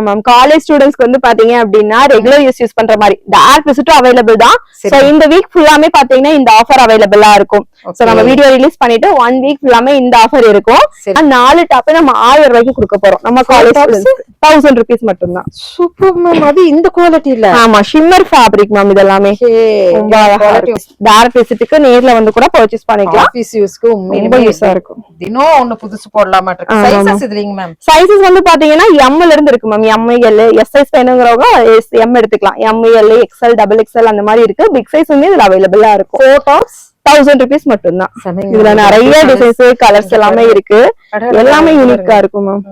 Ma'am college ஸ்டூடெண்ட்ஸ்க்கு வந்து பாத்தீங்க அப்படின்னா ரெகுலர் யூஸ் பண்ற மாதிரி டைரக்ட் விசிட்டும் அவைலபிள் தான். சோ இந்த வீக் ஃபுல்லாமே பாத்தீங்கன்னா இந்த ஆஃபர் அவைலபிளா இருக்கும். சோ நம்ம வீடியோ ரிலீஸ் பண்ணிட்டு 1 வீக் ஃபுல்லாமே இந்த ஆஃபர் இருக்கும். 4 டாப் நம்ம 1000 ரூபாய்க்கு கொடுக்க போறோம். நம்ம காலேஜ் ஸ்டூடெண்ட்ஸ்க்கு 1000 ரூபீஸ் மட்டும் தான். Super ma'am. அது இந்த குவாலிட்டில. ஆமா ஷிம்மர் ஃபேப்ரிக் மேம் இதெல்லாம். ரொம்ப டைரக்ட் விசிட்க்கு நேர்ல வந்து கூட பர்சேஸ் பண்ணிக்கலாம். ஆபீஸ் யூஸ்க்கு ரொம்ப யூஸா இருக்கும். தினம் ஒன்னு புதுசு போடலாம் மாட்டேங்க. Sizes இதுலங்க ma'am. சைஸஸ் வந்து பாத்தீங்கன்னா M ல இருந்து இருக்கு மேம். ML S சைஸ் வேணும்ங்கறவங்க M எடுத்துக்கலாம். ML XL XXL அந்த மாதிரி இருக்கு. பிக் சைஸ் வந்து இதுல அவைலபிளா இருக்கும். 4 டாப்ஸ் 1000 ரூபீஸ் மட்டும் தான். இதுல நிறைய டிசைன்ஸ் கலர்ஸ் எல்லாமே இருக்கு. எல்லாமே யூனிக்கா இருக்கும் மேம்.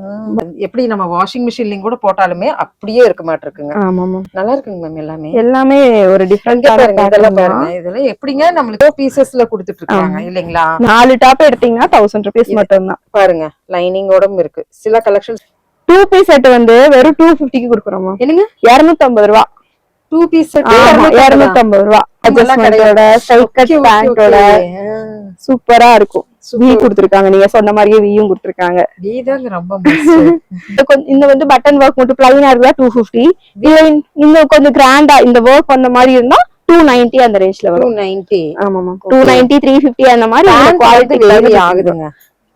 எப்படி நம்ம வாஷிங் மெஷின்லயும் கூட போட்டாலுமே அப்படியே இருக்க மாட்டிருக்குங்க. ஆமா மேம். நல்லா இருக்குங்க மேம். எல்லாமே ஒரு டிஃபரெண்டான இதெல்லாம் பாருங்க. இதெல்லாம் எப்படிங்க நம்மளுக்கு பீசஸ்ல கொடுத்துட்டு இருக்காங்க இல்லீங்களா? 4 டாப் எடுத்தீங்கன்னா 1000 ரூபீஸ் மட்டும் தான். பாருங்க லைனிங்கோட இருக்கு. சில கலெக்ஷன்ஸ் 2 பீஸ் செட் வந்து வெறும் 250 க்கு கொடுக்குறோம் மேம். என்னங்க 250 ரூபாய் 2 பீஸ் செட் 250 ரூபாய். அட்ஜஸ்ட்மென்ட்டோட சைக்கட் பேண்டோட சூப்பரா இருக்கும். வி கொடுத்திருக்காங்க. நீங்க சொன்ன மாதிரியே வியும் கொடுத்திருக்காங்க. வி தாங்க ரொம்ப மஸ்ட். இந்த வந்து பட்டன் வர்க் மட்டும் ப்ளைனா இருந்தா 250. இந்த கொஞ்சம் கிராண்டா இந்த வர்க் பண்ண மாதிரி இருந்தா 290 அந்த ரேஞ்ச்ல வரும். 290. ஆமா மேம். 290 350 அந்த மாதிரி குவாலிட்டி வேரி ஆகுதுங்க.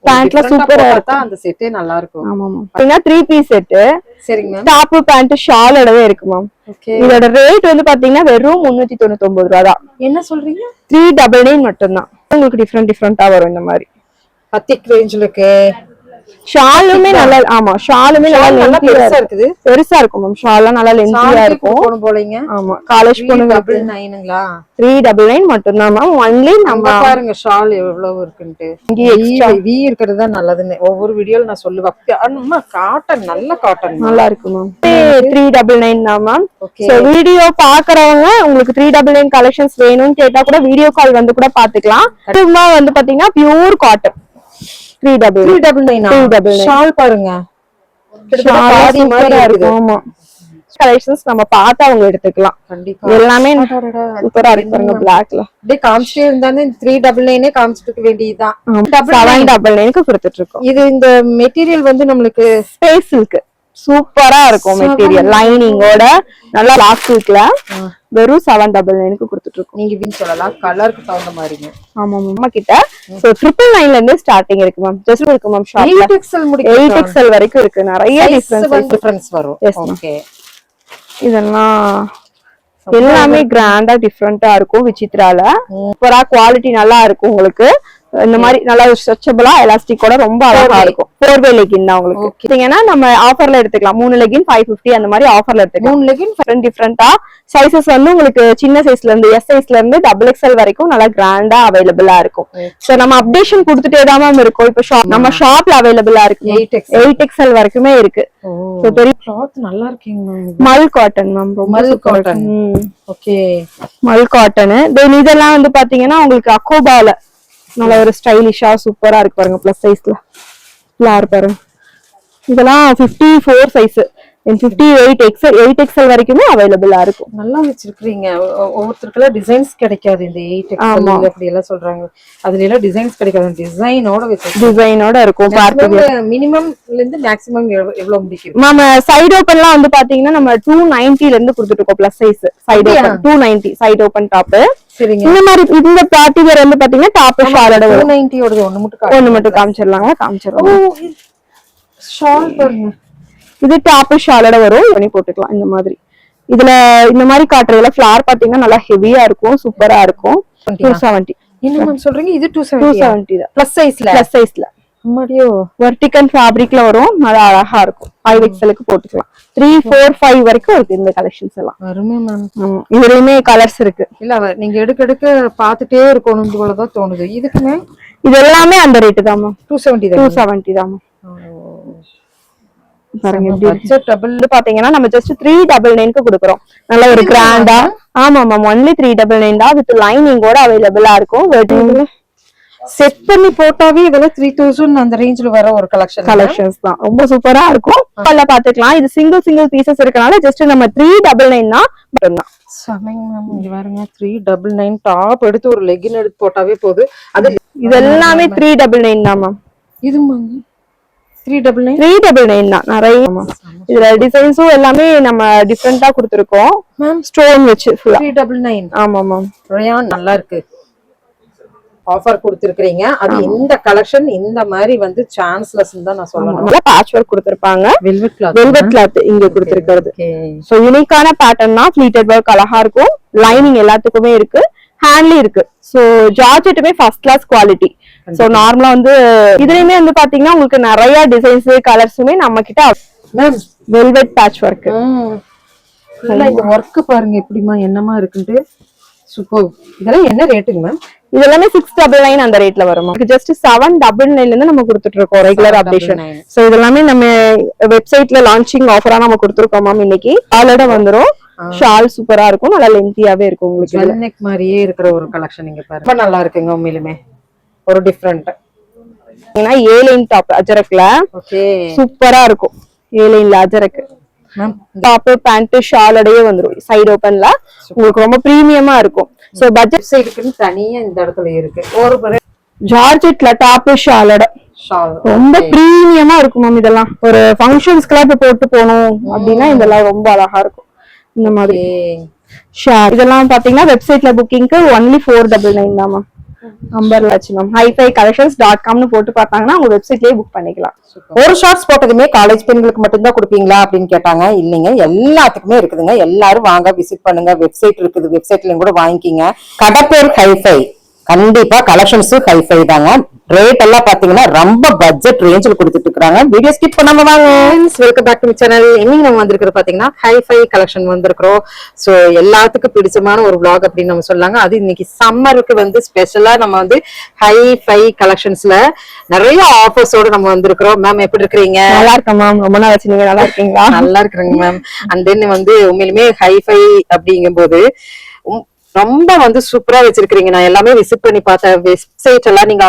பேண்ட்ல சூப்பரா இருக்கு. அந்த செட்டே நல்லா இருக்கும். ஆமா மேம். அப்படினா 3 பீஸ் செட். சரிங்க மேம். டாப் பேண்ட் ஷாலோடவே இருக்கு மேம். ஓகே. இதோட ரேட் வந்து பாத்தீங்கன்னா வெறும் 399 ரூபாய் தான். என்ன சொல்றீங்க? 399 மட்டும் தான். உங்களுக்கு டிஃபரண்டா வரும் இந்த மாதிரி. பத்திக் ரேஞ்ச்லக்கு ஷாலுமே நல்லா. ஆமா ஷாலுமே நல்லா பெருசா இருக்குது. பெருசா இருக்கும் மேம். ஷால்லாம் நல்லா லென்த்தியா இருக்கும். போணும் போலங்க. ஆமா காலேஜ் பொண்ணுங்களுக்கு 9ங்களா? 399 மட்டும் தான் மேம். ஒன்லி நம்ம பாருங்க ஷால் எவ்வளவு இருக்குன்னு. இங்க எக்ஸ்ட்ரா வி இருக்குது தான் நல்லதுன்னு ஒவ்வொரு வீடியோல நான் சொல்லுவேன். அம்மா காட்டன் நல்ல காட்டன் நல்லா இருக்கு மேம். 399 தான் மேம். சோ வீடியோ பாக்குறவங்க உங்களுக்கு 399 கலெக்ஷன்ஸ் வேணும்னு கேட்டா கூட வீடியோ கால் வந்து கூட பாத்துக்கலாம். சும்மா வந்து பாத்தீங்கன்னா பியூர் காட்டன் 399 ஷால் பாருங்க. பாதி மாதிரி இருக்கு. ஆமா கலெக்ஷன்ஸ் நம்ம பார்த்து அவங்க எடுத்துக்கலாம். கண்டிப்பா எல்லாமே சூப்பரா இருக்கு பாருங்க. பிளாக்ல அப்படியே காமிச்சிட்டே இருந்தானே 399 காமிச்சிட்டு வேண்டியதுதான். 799 க்கு கொடுத்துட்டு இருக்கோம். இது இந்த மெட்டீரியல் வந்து நம்மளுக்கு ஸ்பேஸ் சில்க் சூப்பரா இருக்கும். மெட்டீரியல் லைனிங்கோட நல்லா லாக் சில்க்ல வெறும் 799 க்கு கொடுத்துட்டு இருக்கோம். நீங்க வீண் சொல்லலாம் கலருக்கு தகுந்த மாதிரிங்க. ஆமா மாமா கிட்ட சோ 999 ல இருந்து ஸ்டார்டிங் இருக்கு மேம். ஜஸ்ட் இருக்கு மேம். ஷாப்ல 8XL முடிக்கு 8XL வரைக்கும் இருக்கு. நிறைய டிஃபரன்ஸ் வரும். ஓகே. இதெல்லாம் எல்லாமே கிராண்டா டிஃபரெண்டா இருக்கும். விசித்ரால சூப்பரா குவாலிட்டி நல்லா இருக்கும். உங்களுக்கு இந்த மாதிரி நல்லா ஸ்ட்ரெச்சபிளா எலாஸ்டிக்கோட ரொம்ப அழகா இருக்கும். 4-way லெகின் தான் உங்களுக்கு. பாத்தீங்கன்னா நம்ம ஆஃபர்ல எடுத்துக்கலாம். 3 லெகின் 550 அந்த மாதிரி ஆஃபர்ல எடுத்துக்கலாம். 3 லெகின் டிஃபரெண்டா சைசஸ் வந்து உங்களுக்கு சின்ன சைஸ்ல இருந்து S சைஸ்ல இருந்து XXL வரைக்கும் நல்லா கிராண்டா அவைலபிளா இருக்கும். சோ நம்ம அப்டேஷன் கொடுத்துட்டே தான் மேம் இருக்கும். இப்ப நம்ம ஷாப்ல அவைலபிளா இருக்கு. 8XL வரைக்குமே இருக்கு. சோ பெரிய கிளாத் நல்லா இருக்குங்க. மல் காட்டன் மேம். மல் காட்டன். ஓகே. மல் காட்டன். தென் இதெல்லாம் வந்து பாத்தீங்கன்னா உங்களுக்கு அக்கோபால நல்ல ஒரு ஸ்டைலிஷா சூப்பரா இருக்கு பாருங்க. பிளஸ் சைஸ்ல ஃபிளார் பாருங்க. இதெல்லாம் 54 சைஸ். 58XL வரைக்குமே அவைலபிளா இருக்கும். நல்லா வச்சிருக்கீங்க. ஒவ்வொருத்தருக்குலாம் டிசைன்ஸ் கிடைக்காது. இந்த 8XL அப்படி எல்லாம் சொல்றாங்க. அதுல எல்லாம் டிசைன்ஸ் கிடைக்காது. டிசைனோட இருக்கும். மினிமம்ல இருந்து மேக்ஸிமம் எவ்வளவு முடிக்கும்? நம்ம சைடு ஓபன்லாம் வந்து பாத்தீங்கன்னா நம்ம 290 ல இருந்து கொடுத்துட்டு இருக்கோம். Plus size side open 290 side open top. சரிங்க. இந்த மாதிரி இந்த பார்ட்டி வேர் வந்து பாத்தீங்கன்னா டாப் ஷாலோட 290 ஓட ஒன்னு மட்டும் காமிச்சிரலாங்க. காமிச்சிரோம். ஷால் பாருங்க. இது டாப் ஷாலோட வரும். பண்ணி போட்டுக்கலாம் இந்த மாதிரி. இதுல இந்த மாதிரி காட்டுறதுல ஃபிளார் பாத்தீங்கன்னா நல்லா ஹெவியா இருக்கும். சூப்பரா இருக்கும். 270. என்ன மேம் சொல்றீங்க? இது 270 தான். பிளஸ் சைஸ்ல அம்மாடியோ வெர்டிகல் ஃபேப்ரிக்ல வரும். நல்லா அழகா இருக்கும். 5XL க்கு போட்டுக்கலாம். 3, 4, 5 வரைக்கும் இருக்கு இந்த கலெக்ஷன்ஸ் எல்லாம். அருமை மேம். இதுலயுமே கலர்ஸ் இருக்கு. இல்ல நீங்க எடுக்க பாத்துட்டே இருக்கணும் போலதான் தோணுது. இதுக்குமே இது எல்லாமே அந்த ரேட் தான் மேம். 270 தான் மேம். பாருங்க பட்ஜெட் டபுள் பாத்தீங்கன்னா நம்ம ஜஸ்ட் 399 க்கு கொடுக்குறோம். நல்ல ஒரு கிராண்டா. ஆமா மேம். ஒன்லி 399 தான். வித் லைனிங்கோட அவைலபிளா இருக்கும். செட் பண்ணி போட்டாவே இதெல்லாம் 3000 அந்த ரேஞ்ச்ல வர ஒரு கலெக்ஷன்ஸ் தான். ரொம்ப சூப்பரா இருக்கும். பல்ல பாத்துக்கலாம். இது சிங்கிள் பீசஸ் இருக்கனால ஜஸ்ட் நம்ம 399 தான் மட்டும்தான். சமைங்க மேம். இங்க பாருங்க 399 டாப் எடுத்து ஒரு லெகின் எடுத்து போட்டாவே போது. அது இது எல்லாமே 399 தான் மேம். இது 399 தான் நிறைய. இதுல டிசைன்ஸும் எல்லாமே நம்ம டிஃப்ரெண்டா கொடுத்துருக்கோம் மேம். ஸ்டோன் வச்சு ஃபுல்லா 399. ஆமா மேம். ரயான் நல்லா இருக்கு, ஆஃபர் கொடுத்திருக்கீங்க. அது இந்த கலெக்ஷன் இந்த மாதிரி வந்து சான்ஸ்லெஸ் தான் நான் சொல்லணும். பேட்ச் ஒர்க் கொடுத்திருப்பாங்க, வெல்வெட் கிளாத் இங்க கொடுத்திருக்கிறது. சோ யூனிக்கான பேட்டர்ன் தான், ஃபிளீட்டட் ஒர்க் அழகா இருக்கும், லைனிங் எல்லாத்துக்குமே இருக்கு, ஹேண்ட்லி இருக்கு. சோ ஜார்ஜெட்டுமே ஃபர்ஸ்ட் கிளாஸ் குவாலிட்டி. சோ நார்மலா வந்து இதுலயுமே வந்து பாத்தீங்கன்னா உங்களுக்கு நிறைய டிசைன்ஸ் கலர்ஸுமே நம்ம கிட்ட மேம். Velvet patch work. இந்த ஒர்க் பாருங்க எப்படிமா என்னமா இருக்குன்னு. சூப்பர். இதெல்லாம் என்ன ரேட்டுங்க மேம்? இதெல்லாமே 699 அந்த ரேட்ல வரும். ஜஸ்ட் 799 இருந்து நம்ம கொடுத்துட்டு இருக்கோம் ரெகுலர் அப்டேஷன். சோ இதெல்லாமே நம்ம வெப்சைட்ல லான்ச்சிங் ஆஃபரா நம்ம கொடுத்துருக்கோம் மேம். இன்னைக்கு ஆலோட வந்துரும். ஷால் சூப்பரா இருக்கும், நல்லா லென்த்தியாவே இருக்கும் உங்களுக்கு. ஜெல் நெக் மாதிரியே இருக்கிற ஒரு கலெக்ஷன் இங்க பாருங்க, ரொம்ப நல்லா இருக்குங்க உண்மையிலுமே. ஒரு டிஃபரண்ட் ஏன்னா ஏலைன் டாப் அஜரக்ல ஓகே சூப்பரா இருக்கும். ஏலைன்ல அஜரக் டாப் பேண்ட் ஷாலோடயே வந்துரும், சைடு ஓபன்ல உங்களுக்கு ரொம்ப பிரீமியமா இருக்கும். சோ பட்ஜெட் சைடுக்குன்னு தனியா இந்த இடத்துல இருக்கு ஒரு ஜார்ஜெட்ல டாப் ஷாலோட ஷால் ரொம்ப பிரீமியமா இருக்கும் மேம். இதெல்லாம் ஒரு ஃபங்க்ஷன்ஸ்க்குலாம் இப்ப போட்டு போகணும் அப்படின்னா இதெல்லாம் ரொம்ப அழகா இருக்கும். இந்த மாதிரி ஷால் இதெல்லாம் பாத்தீங்கன்னா வெப்சைட்ல புக்கிங்க்கு ஒன்லி 499 தான் மேம். நம்பர் வச்சு மேம் hifi-collections.com போட்டு பார்த்தாங்கன்னா உங்க வெப்சைட்லயே புக் பண்ணிக்கலாம். ஒரு ஷார்ட்ஸ் போட்டதுமே காலேஜ் பெண்களுக்கு மட்டும்தான் கொடுப்பீங்களா அப்படின்னு கேட்டாங்க. இல்லைங்க, எல்லாத்துக்குமே இருக்குதுங்க. எல்லாரும் வாங்க, விசிட் பண்ணுங்க. வெப்சைட் இருக்குது, வெப்சைட்லயும் கூட வாங்கிக்கிங்க. கடை பேர் ஹைஃபை. கண்டிப்பா கலெக்ஷன்ஸும் ஹைஃபை தாங்க. ரேட் எல்லாம் பாத்தீங்கன்னா ரொம்ப பட்ஜெட் ரேஞ்சில் கொடுத்துட்டு இருக்காங்க. வீடியோ ஸ்கிப் பண்ணாம வாங்க. Welcome back to channel. இன்னைக்கு நம்ம வந்திருக்கிறது பாத்தீங்கன்னா ஹைஃபை கலெக்ஷன் வந்திருக்கிறோம். சோ எல்லாத்துக்கும் பிடிச்சமான ஒரு vlog அப்படின்னு நம்ம சொல்லாங்க. அது இன்னைக்கு சம்மருக்கு வந்து ஸ்பெஷலா நம்ம வந்து ஹைஃபை கலெக்ஷன்ஸ்ல நிறைய ஆஃபர்ஸோட நம்ம வந்திருக்கிறோம். மேம் எப்படி இருக்கிறீங்க? நல்லா இருக்கேன் மேம். ரொம்ப நாள் ஆச்சு, நீங்க நல்லா இருக்கீங்களா? நல்லா இருக்கிறேங்க மேம். அண்ட் தென் வந்து உண்மையிலுமே ஹைஃபை அப்படிங்கும் போது ரொம்ப வந்து சூப்பரா வச்சிருக்கீங்க. நான் எல்லாமே விசிட் பண்ணி பார்த்தேன். வெப்சைட் எல்லாம் நீங்க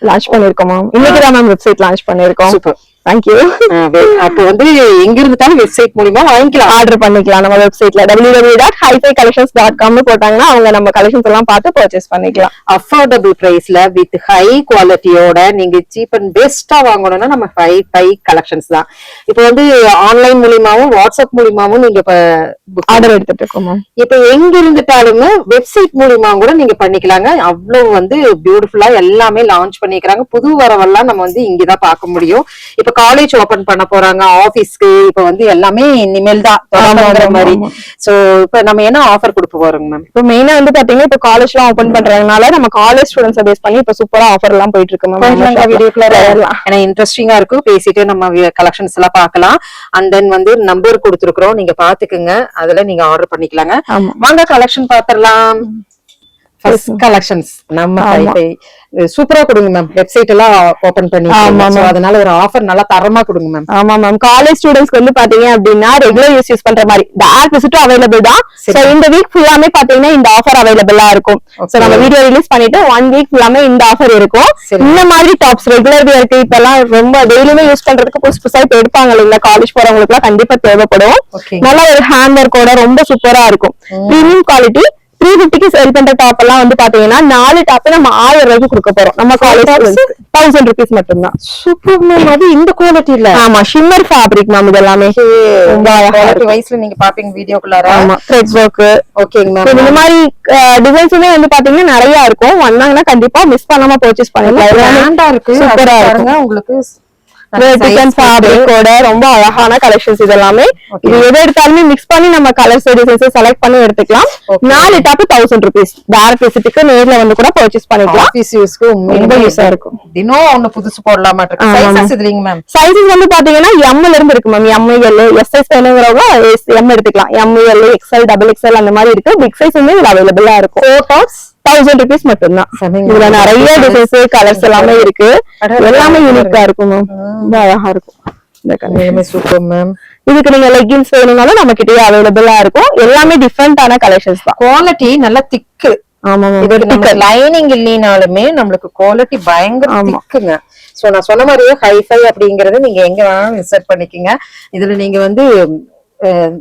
லான்ச் பண்ணிருக்கோம் மேம். இன்னைக்கு தான் மேம் வெப்சைட் லான்ச் பண்ணிருக்கோம். Super, thank you. அப்ப வந்து எங்க இருந்தாலும் வெப்சைட் மூலமா வாங்கிக்கலாம், ஆர்டர் பண்ணிக்கலாம். நம்ம வெப்சைட்ல www.hifi-collections.com போட்டாங்கன்னா அவங்க நம்ம கலெக்ஷன்ஸ் எல்லாம் பார்த்து பர்ச்சேஸ் பண்ணிக்கலாம். அஃபோர்டபிள் பிரைஸ்ல வித் ஹை குவாலிட்டியோட நீங்க சீப் அண்ட் பெஸ்டா வாங்கணும்னா நம்ம ஹைஃபை கலெக்ஷன்ஸ் தான். இப்போ வந்து ஆன்லைன் மூலியமாவும் வாட்ஸ்அப் மூலியமாவும் நீங்க ஆர்டர் எடுத்துட்டு இருக்கோம் மேம். இப்ப எங்க இருந்துட்டாலுமே வெப்சைட் மூலியமா கூட நீங்க பண்ணிக்கலாங்க. அவ்வளவு வந்து பியூட்டிஃபுல்லா எல்லாமே லான்ச் பண்ணிக்கிறாங்க. புது வரவெல்லாம் நம்ம வந்து இங்கதான் பார்க்க முடியும். இப்ப காலேஜ் ஓபன் பண்ண போறாங்க, ஆபீஸ்க்கு இப்ப வந்து எல்லாமே இனிமேல் தான் தொடங்குற மாதிரி. சோ இப்ப நம்ம என்ன ஆஃபர் கொடுக்க போறோங்க மேம்? இப்போ மெயினா வந்து பாத்தீங்கன்னா இப்ப காலேஜ் எல்லாம் ஓபன் பண்றதுனால நம்ம காலேஜ் ஸ்டூடெண்ட்ஸ் பேஸ் பண்ணி இப்ப சூப்பரா ஆஃபர் எல்லாம் போயிட்டு இருக்கு மேம். வீடியோக்குள்ள ஏன்னா இன்ட்ரெஸ்டிங்கா இருக்கும், பேசிட்டு நம்ம கலெக்ஷன்ஸ் எல்லாம் பார்க்கலாம். அண்ட் தென் வந்து நம்பர் கொடுத்துருக்கோம், நீங்க பாத்துக்குங்க, அதுல நீங்க ஆர்டர் பண்ணிக்கலாங்க. வாங்க கலெக்ஷன் பாத்திரலாம். ஃபர்ஸ்ட் கலெக்ஷன்ஸ் நம்ம ஹைஃபை சூப்பரா கொடுங்க மேம். வெப்சைட் எல்லாம் ஓபன் பண்ணி அதனால ஒரு ஆஃபர் நல்லா தரமா கொடுங்க மேம். ஆமா மேம். காலேஜ் ஸ்டூடெண்ட்ஸ்க்கு வந்து பாத்தீங்க அப்படின்னா ரெகுலர் யூஸ் பண்ற மாதிரி டார்க் விசிட்டும் அவைலபிள் தான். சோ இந்த வீக் ஃபுல்லாமே பாத்தீங்கன்னா இந்த ஆஃபர் அவைலபிளா இருக்கும். சோ நம்ம வீடியோ ரிலீஸ் பண்ணிட்டு 1 வீக் ஃபுல்லாமே இந்த ஆஃபர் இருக்கும். இந்த மாதிரி டாப்ஸ் ரெகுலர் வியருக்கு இப்ப எல்லாம் ரொம்ப டெய்லியுமே யூஸ் பண்றதுக்கு புதுசு புதுசா இப்ப எடுப்பாங்க இல்ல, காலேஜ் போறவங்களுக்கு எல்லாம் கண்டிப்பா தேவைப்படும். நல்ல ஒரு ஹேண்ட் ஒர்க்கோட ரொம்ப சூப்பரா இருக்கும். Premium quality. 350க்கு சேல் பண்ற டாப் எல்லாம் வந்து பாத்தீங்கன்னா 4 டாப் நம்ம 1000 ரூபாய்க்கு கொடுக்க போறோம். நம்ம காலேஜ் 1000 rupees மட்டும்தான். Super ma'am. அது இந்த குவாலிட்டி இல்ல. ஆமா, ஷிம்மர் ஃபேப்ரிக் மேம். இது எல்லாமே ரொம்ப குவாலிட்டி வைஸ்ல நீங்க பாப்பீங்க வீடியோக்குள்ளார. ஆமா, த்ரெட் வர்க். ஓகேங்க மேம். இந்த மாதிரி டிசைன்ஸுமே வந்து பாத்தீங்கன்னா நிறைய இருக்கும். வந்தாங்கன்னா கண்டிப்பா மிஸ் பண்ணாம பர்ச்சேஸ் பண்ணிக்கலாம். கிராண்டா இருக்கு, சூப்பரா இருக்கு உங்களுக்கு. ஃபேப்ரிக்கோட ரொம்ப அழகான கலெக்ஷன்ஸ் இதெல்லாமே. இது எது எடுத்தாலுமே மிக்ஸ் பண்ணி நம்ம கலர்ஸ் டிசைன்ஸ் செலக்ட் பண்ணி எடுத்துக்கலாம். 4 டாப் 1000 rupees. டைரக்ட் விசிட்டுக்கு நேர்ல வந்து கூட பர்ச்சேஸ் பண்ணிக்கலாம். ஆபீஸ் யூஸ்க்கு ரொம்ப யூஸா இருக்கும். தினம் ஒன்னு புதுசு போடலாமா இருக்கு. Sizes இதுலங்க ma'am. சைஸஸ் வந்து பாத்தீங்கன்னா M ல இருந்து இருக்கு ma'am. M, L, S size வேணும்ங்கறவங்க M எடுத்துக்கலாம். M, L, XL, XXL அந்த மாதிரி இருக்கு. பிக் சைஸ் வந்து இதுல அவைலபிளா இருக்கும். 4 டாப்ஸ் 1000 rupees மட்டும்தான். இதுல நிறைய டிசைன்ஸ் கலர்ஸ் எல்லாமே இருக்கு. எல்லாமே யூனிக்கா இருக்கும் மேம். ரொம்ப அழகா இருக்கும். இந்த கலெக்ஷன் சூப்பர் மேம். இதுக்கு நீங்க லெகின்ஸ் வேணும்னாலும் நம்ம கிட்டயே அவைலபிளா இருக்கும். எல்லாமே டிஃபரெண்டான கலெக்ஷன்ஸ் தான். குவாலிட்டி நல்லா திக்கு. ஆமா மேம். இது நம்ம லைனிங் இல்லைனாலுமே நம்மளுக்கு குவாலிட்டி பயங்கர திக்குங்க. சோ நான் சொன்ன மாதிரியே ஹைஃபை அப்படிங்கறது நீங்க எங்க வேணாலும் இன்சர்ட் பண்ணிக்கங்க. இதுல நீங்க வந்து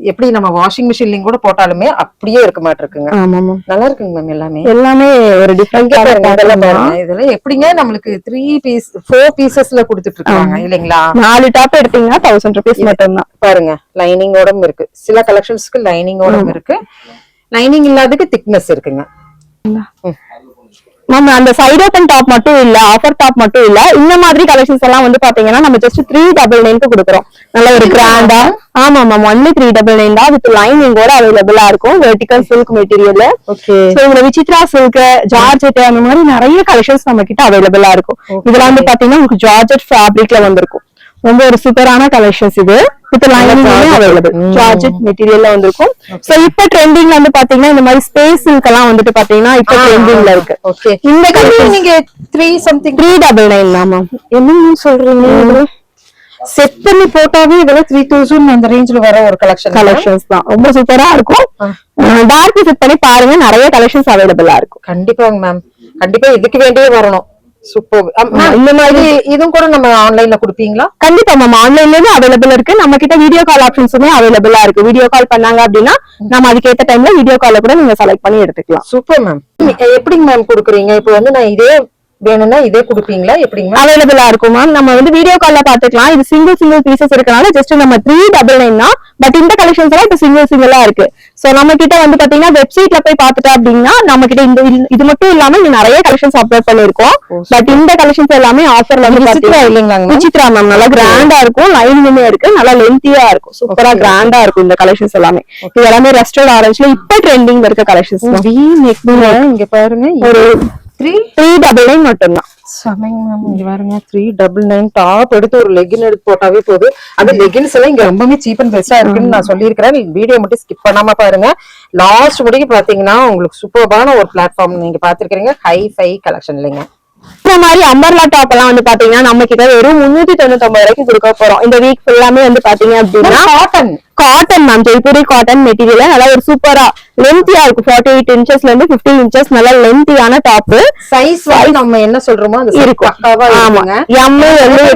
எப்படி நம்ம வாஷிங் மிஷின்லயும் கூட போட்டாலுமே அப்படியே இருக்க மாட்டிருக்குங்க. ஆமாமா, நல்லா இருக்குங்க மேம். எல்லாமே எல்லாமே ஒரு டிஃபரெண்ட் இதெல்லாம் எப்படிங்க நம்மளுக்கு 4 பீசஸ்ல கொடுத்துட்டு இருக்காங்க இல்லைங்களா? 4 டாப் எடுத்தீங்கன்னா 1000 rupees மட்டும்தான். பாருங்க, லைனிங்கோட இருக்கு. சில கலெக்ஷன்ஸ்க்கு லைனிங்கோட இருக்கு, லைனிங் இல்லாததுக்கு திக்னஸ் இருக்குங்க. மேம் அந்த சைட் ஓபன் டாப் மட்டும் இல்ல, ஆஃபர் டாப் மட்டும் இல்ல, இந்த மாதிரி கலெக்ஷன்ஸ் எல்லாம் வந்து பாத்தீங்கன்னா நம்ம ஜஸ்ட் 399 கொடுக்குறோம். நல்ல ஒரு கிராண்டா. ஆமா மேம், ஒன்லி 399 தான். வித் லைனிங்கோட அவைலபிளா இருக்கும். Vertical silk material. Okay. So இதுல விசித்ரா சில்க், ஜார்ஜெட் அந்த மாதிரி நிறைய கலெக்ஷன்ஸ் நம்ம கிட்ட அவைலபிளா இருக்கும். இதெல்லாம் வந்து பாத்தீங்கன்னா உங்களுக்கு ஜார்ஜெட் ஃபேப்ரிக்ல வந்திருக்கும். ரொம்ப ஒரு சூப்பரான கலெக்ஷன்ஸ் இது. வித் லைனிங் அவைலபிள் ஜார்ஜெட் மெட்டீரியல்ல வந்திருக்கும். சோ இப்ப ட்ரெண்டிங்ல வந்து பாத்தீங்கன்னா இந்த மாதிரி ஸ்பேஸ் சில்க் எல்லாம் வந்துட்டு பாத்தீங்கன்னா இப்ப ட்ரெண்டிங்ல இருக்கு. ஓகே. இந்த கலெக்ஷன் நீங்க 399 தான் மேம். என்ன சொல்றீங்க? செட் பண்ணி போட்டாவே இதெல்லாம் 3000 அந்த ரேஞ்ச்ல வர ஒரு கலெக்ஷன்ஸ் தான். ரொம்ப சூப்பரா இருக்கும். டார்க் செட் பண்ணி பாருங்க, நிறைய கலெக்ஷன்ஸ் அவைலபிளா இருக்கும். கண்டிப்பாங்க மேம், கண்டிப்பா இதுக்கு வேண்டியே வரணும். சூப்பர். இந்த மாதிரி இதுவும் கூட நம்ம ஆன்லைன்ல கொடுப்பீங்களா? கண்டிப்பா மேம், ஆன்லைன்லயும் அவைலபிள் இருக்கு. நம்ம கிட்ட வீடியோ கால் ஆப்ஷன்ஸுமே அவைலபிளா இருக்கு. வீடியோ கால் பண்ணாங்க அப்படின்னா நம்ம அதுக்கேற்ற டைம்ல வீடியோ கால கூட நீங்க செலக்ட் பண்ணி எடுத்துக்கலாம். Super ma'am. எப்படிங்க மேம் கொடுக்குறீங்க? இப்போ வந்து நான் இதே வேணும்னா இதே கொடுப்பீங்களா? எப்படிங்க அவைலபிளா இருக்கும் மேம். நம்ம வந்து வீடியோ கால்ல பாத்துக்கலாம். இது சிங்கிள் பீசஸ் இருக்கனால ஜஸ்ட் நம்ம 399 தான். பட் இந்த கலெக்ஷன்ஸ் எல்லாம் இப்ப சிங்கிளா இருக்கு. சோ நம்ம கிட்ட வந்து பாத்தீங்கன்னா வெப்சைட்ல போய் பாத்துட்டா அப்படின்னா நம்ம கிட்ட இந்த இது மட்டும் இல்லாம இங்க நிறைய கலெக்ஷன்ஸ் அப்லோட் பண்ணிருக்கோம். பட் இந்த கலெக்ஷன்ஸ் எல்லாமே ஆஃபர்ல வந்து இல்லைங்களா? விசித்ரா மேம், நல்லா கிராண்டா இருக்கும். லைனிங்குமே இருக்கு, நல்லா லென்த்தியா இருக்கும். சூப்பரா கிராண்டா இருக்கும் இந்த கலெக்ஷன்ஸ் எல்லாமே. இது எல்லாமே ரஸ்டர்ட் ஆரஞ்சுல இப்ப ட்ரெண்டிங்ல இருக்க கலெக்ஷன்ஸ். இங்க பாருங்க, ஒரு 399 மட்டும்தான். இங்க பாருங்க, 399 டாப் எடுத்து ஒரு லெகின் எடுத்து போட்டாவே போதும். அந்த லெகின்ஸ் எல்லாம் இங்க ரொம்பவே சீப் அண்ட் பெஸ்டா இருக்குன்னு நான் சொல்லியிருக்கிறேன். வீடியோ மட்டும் ஸ்கிப் பண்ணாம பாருங்க. லாஸ்ட் முடிக்கு பாத்தீங்கன்னா உங்களுக்கு சூப்பர்பான ஒரு பிளாட்ஃபார்ம் நீங்க பாத்துருக்கீங்க. ஹை-ஃபை கலெக்ஷன் இல்லைங்க. இந்த மாதிரி அம்பர்லா டாப் எல்லாம் வந்து பாத்தீங்கன்னா நம்ம கிட்ட வெறும் 399 வரைக்கும் கொடுக்க போறோம். இந்த வீக் ஃபுல்லாமே வந்து பாத்தீங்க அப்படின்னா cotton ma'am, Jaipuri cotton material நல்லா ஒரு சூப்பரா லென்த்தியா இருக்கும். 48 இன்ச்சஸ்ல இருந்து 50 இன்ச்சஸ் நல்ல லென்த்தியான டாப். சைஸ் நம்ம என்ன சொல்றோமோ அந்த இருக்கும். ஆமாங்க.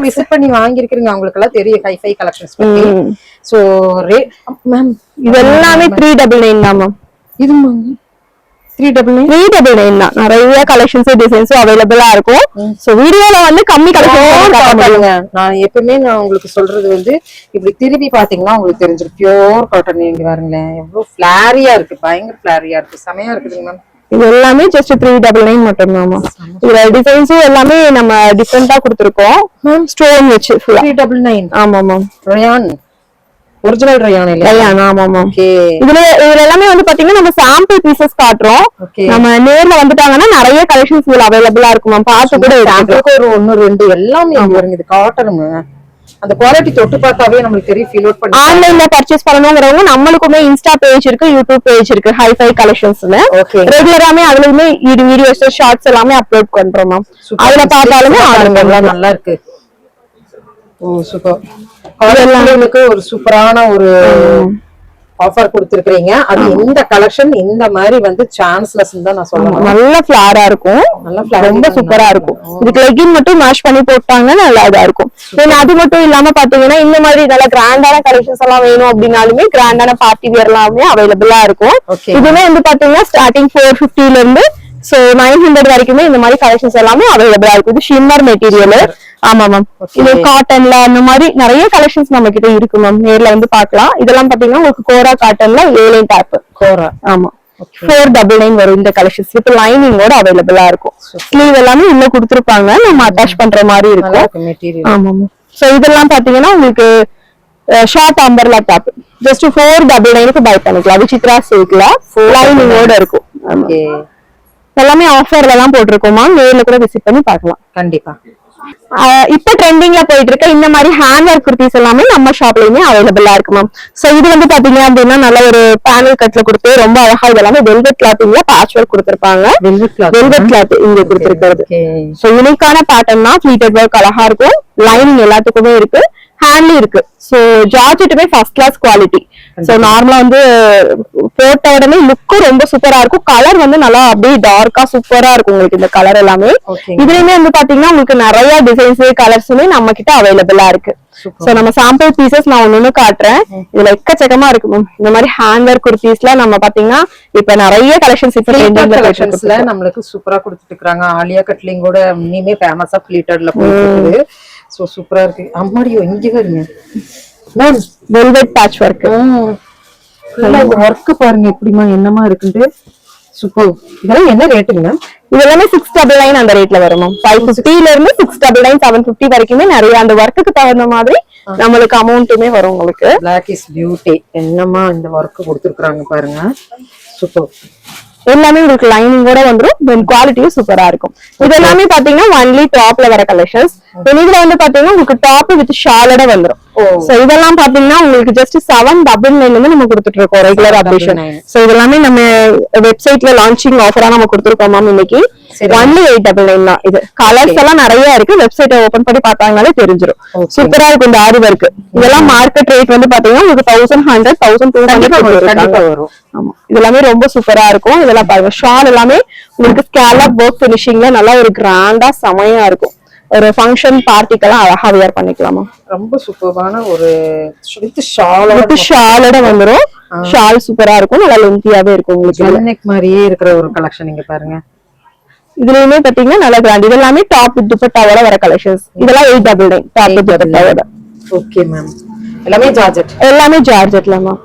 விசிட் பண்ணி வாங்கி இருக்கிறீங்க, அவங்களுக்கு எல்லாம் தெரியும் ஹை-ஃபை கலெக்ஷன்ஸ் பத்தி. சோ மேம் இது எல்லாமே 399 தான் மேம். இது 399 தான். நிறைய கலெக்ஷன்ஸ் டிசைன்ஸும் அவைலபிளா இருக்கும். சோ வீடியோல வந்து கம்மி கலெக்ஷன் நான் எப்பவுமே உங்களுக்கு சொல்றது வந்து இப்படி திருப்பி பாத்தீங்கன்னா உங்களுக்கு தெரிஞ்சிடும். Pure cotton. நீங்க பாருங்களேன், எவ்வளவு ஃபிளாரியா இருக்கு, பயங்கர ஃபிளாரியா இருக்கு, செமையா இருக்குதுங்க மேம். இது எல்லாமே ஜஸ்ட் 399 மட்டும் தான். இதுல டிசைன்ஸும் எல்லாமே நம்ம டிஃபரெண்டா கொடுத்துருக்கோம். ஸ்டோன் வச்சு 399. ஆமா மேம். ரயான் ஒரிஜினல் ரயான் இல்ல? ரயான், ஆமா மேம். இதுல எல்லாமே வந்து பாத்தீங்கன்னா நம்ம சாம்பிள் பீசஸ் காட்டுறோம். நம்ம நேர்ல வந்துட்டாங்கன்னா நிறைய கலெக்ஷன்ஸ் இதுல அவைலபிளா இருக்கும் மேம். பார்த்து கூட ஒரு 1 2 எல்லாமே வருங்க. இது காட்டனுங்க. அந்த குவாலிட்டி தொட்டு பார்த்தாவே நமக்கு தெரியும். ஃபீல் அவுட் பண்ணி ஆன்லைன்ல பர்ச்சேஸ் பண்ணனும்ங்கறவங்க நம்மளுக்குமே இன்ஸ்டா பேஜ் இருக்கு, யூடியூப் பேஜ் இருக்கு, ஹை-ஃபை கலெக்ஷன்ஸ்னு. ரெகுலராமே அதுலயுமே வீடியோஸ் ஷார்ட்ஸ் எல்லாமே அப்லோட் பண்றோம் மேம். அதுல பார்த்தாலுமே ஆர்டர் பண்ணலாம். நல்லா இருக்கு. ஓ சூப்பர். காலேஜ்களுக்கு ஒரு சூப்பரான ஒரு ஆஃபர் கொடுத்திருக்கீங்க. அது இந்த கலெக்ஷன் இந்த மாதிரி வந்து சான்ஸ்லெஸ் தான் நான் சொல்றேன். நல்ல ஃபிளாரா இருக்கும், ரொம்ப சூப்பரா இருக்கும். இதுக்கு லெகின் மட்டும் மேட்ச் பண்ணி போட்டாங்கன்னா நல்லா இதா இருக்கும். அது மட்டும் இல்லாம பாத்தீங்கன்னா இந்த மாதிரி நல்ல கிராண்டான கலெக்ஷன்ஸ் எல்லாம் வேணும் அப்படின்னாலுமே கிராண்டான பார்ட்டி வேர் எல்லாமே அவைலபிளா இருக்கும். இதுமே வந்து பாத்தீங்கன்னா ஸ்டார்டிங் 450 இருந்து 900 வரைக்குமே இந்த மாதிரி கலெக்ஷன்ஸ் எல்லாமே அவைலபிளா இருக்கும். இது ஷிம்மர் மெட்டீரியல். ஆமா மேம். இது காட்டன்ல அந்த மாதிரி நிறைய கலெக்ஷன்ஸ் நம்ம கிட்ட இருக்கு மேம். நேர்ல வந்து பாக்கலாம். இதெல்லாம் பாத்தீங்கன்னா உங்களுக்கு கோரா காட்டன்ல ஏலைன் டாப். கோரா, ஆமா. 499 வரும் இந்த கலெக்ஷன்ஸ். வித் லைனிங்கோட அவைலபிளா இருக்கும். ஸ்லீவ் எல்லாமே உள்ள கொடுத்திருப்பாங்க, நம்ம அட்டாச் பண்ற மாதிரி இருக்கும். ஆமா மேம். சோ இதெல்லாம் பாத்தீங்கன்னா உங்களுக்கு short umbrella top just 499 buy பண்ணிக்கலாம். விசித்ரா சில்க்ல லைனிங்கோட இருக்கும். எல்லாமே ஆஃபர்ல தான் போட்டிருக்கோமா, நேர்ல கூட விசிட் பண்ணி பார்க்கலாம். கண்டிப்பா. இப்ப ட்ரெண்டிங்ல போயிட்டு இருக்க இந்த மாதிரி ஹேண்ட் ஒர்க் குர்த்திஸ் எல்லாமே நம்ம ஷாப்லயுமே அவைலபிளா இருக்கு மேம். சோ இது வந்து பாத்தீங்க அப்படின்னா நல்ல ஒரு பேனல் கட்ல கொடுத்து ரொம்ப அழகா இதெல்லாமே வெல்வெட் கிளாத்ல பேட்ச் ஒர்க் கொடுத்திருப்பாங்க. வெல்வெட் கிளாத் இங்க கொடுத்திருக்கிறது. சோ யூனிக்கான பேட்டர்ன் தான். ஃபிளீட்டட் ஒர்க் அழகா இருக்கும். லைனிங் எல்லாத்துக்குமே இருக்கு, ஹேண்ட்லயும் இருக்கு. சோ ஜார்ஜெட்டுமே ஃபர்ஸ்ட் கிளாஸ் குவாலிட்டி. சோ நார்மலா வந்து போட்ட உடனே லுக்கும் ரொம்ப சூப்பரா இருக்கும். கலர் வந்து நல்லா அப்படியே டார்க்கா சூப்பரா இருக்கும் உங்களுக்கு இந்த கலர் எல்லாமே. இதுலயுமே வந்து பாத்தீங்கன்னா உங்களுக்கு நிறைய டிசைன்ஸ் கலர்ஸுமே நம்ம கிட்ட அவைலபிளா இருக்கு. சோ நம்ம சாம்பிள் பீசஸ் நான் ஒண்ணு காட்டுறேன். இதுல எக்கச்சக்கமா இருக்கு மேம். இந்த மாதிரி ஹேங்கர் குர்த்திஸ்ல நம்ம பாத்தீங்கன்னா இப்ப நிறைய கலெக்ஷன்ஸ் இப்ப கலெக்ஷன்ஸ்ல நம்மளுக்கு சூப்பரா கொடுத்துட்டு இருக்காங்க. ஆலியா கட்லிங் கூட இனிமே ஃபேமஸா ஃபிளீட்டட்ல போயிட்டு சோ சூப்பரா இருக்கு. அம்மாடியோ இங்க வருங்க மேம் வெல்வெட் பேட்ச் ஒர்க். இந்த ஒர்க் பாருங்க எப்படிமா என்னமா இருக்குன்னு. சூப்பர். இதெல்லாம் என்ன ரேட்டுங்க மேம்? இதெல்லாமே 699 அந்த ரேட்ல வரும் மேம். 550 ல இருந்து 699 750 வரைக்குமே நிறைய அந்த ஒர்க்குக்கு தகுந்த மாதிரி நம்மளுக்கு அமௌண்ட்டுமே வரும் உங்களுக்கு. Black is beauty. என்னமா இந்த ஒர்க் கொடுத்துருக்காங்க பாருங்க. சூப்பர். எல்லாமே உங்களுக்கு லைனிங்கோட வந்துரும். தென் குவாலிட்டியும் சூப்பரா இருக்கும். இது எல்லாமே பாத்தீங்கன்னா ஒன்லி டாப்ல வர கலெக்ஷன்ஸ். இதுல வந்து பாத்தீங்கன்னா உங்களுக்கு டாப் வித் ஷாலோட வந்துரும். சோ இதெல்லாம் பாத்தீங்கன்னா உங்களுக்கு ஜஸ்ட் 799 இருந்து நம்ம கொடுத்துட்டு இருக்கோம் ரெகுலர் அப்டேஷன். சோ இதெல்லாமே நம்ம வெப்சைட்ல லான்ச்சிங் ஆஃபரா நம்ம கொடுத்துருக்கோம் மேம் இன்னைக்கு. ஒன்லி 899 தான். இது கலர்ஸ் எல்லாம் நிறைய இருக்கு. வெப்சைட்டை ஓபன் பண்ணி பார்த்தாங்கனாலே தெரிஞ்சிடும். சூப்பரா இருக்கும் இந்த ஆரி ஒர்க். இதெல்லாம் மார்க்கெட் ரேட் வந்து பாத்தீங்கன்னா உங்களுக்கு 1100 1200 வரும். ஆமா இதெல்லாமே ரொம்ப சூப்பரா இருக்கும். இதெல்லாம் பாருங்க ஷால் எல்லாமே உங்களுக்கு ஸ்கேலப் ஒர்க் ஃபினிஷிங்ல நல்லா ஒரு கிராண்டா செமையா இருக்கும். ஒரு ஃபங்க்ஷன் பார்ட்டிக்கெல்லாம் அழகா வியர் பண்ணிக்கலாமா. ரொம்ப சூப்பரான ஒரு ஷாலோட வந்துரும். ஷால் சூப்பரா இருக்கும். நல்லா லென்த்தியாவே இருக்கும் உங்களுக்கு. நெக் மாதிரியே இருக்கிற ஒரு கலெக்ஷன் இங்க பாருங்க. இதுலயுமே பாத்தீங்கன்னா நல்ல கிராண்ட். இதெல்லாமே டாப் வித் துப்பட்டாவோட வர கலெக்ஷன்ஸ். இதெல்லாம் 899 டாப் வித் துப்பட்டாவோட. Okay ma'am. எல்லாமே ஜார்ஜெட். எல்லாமே ஜார்ஜெட்லமா.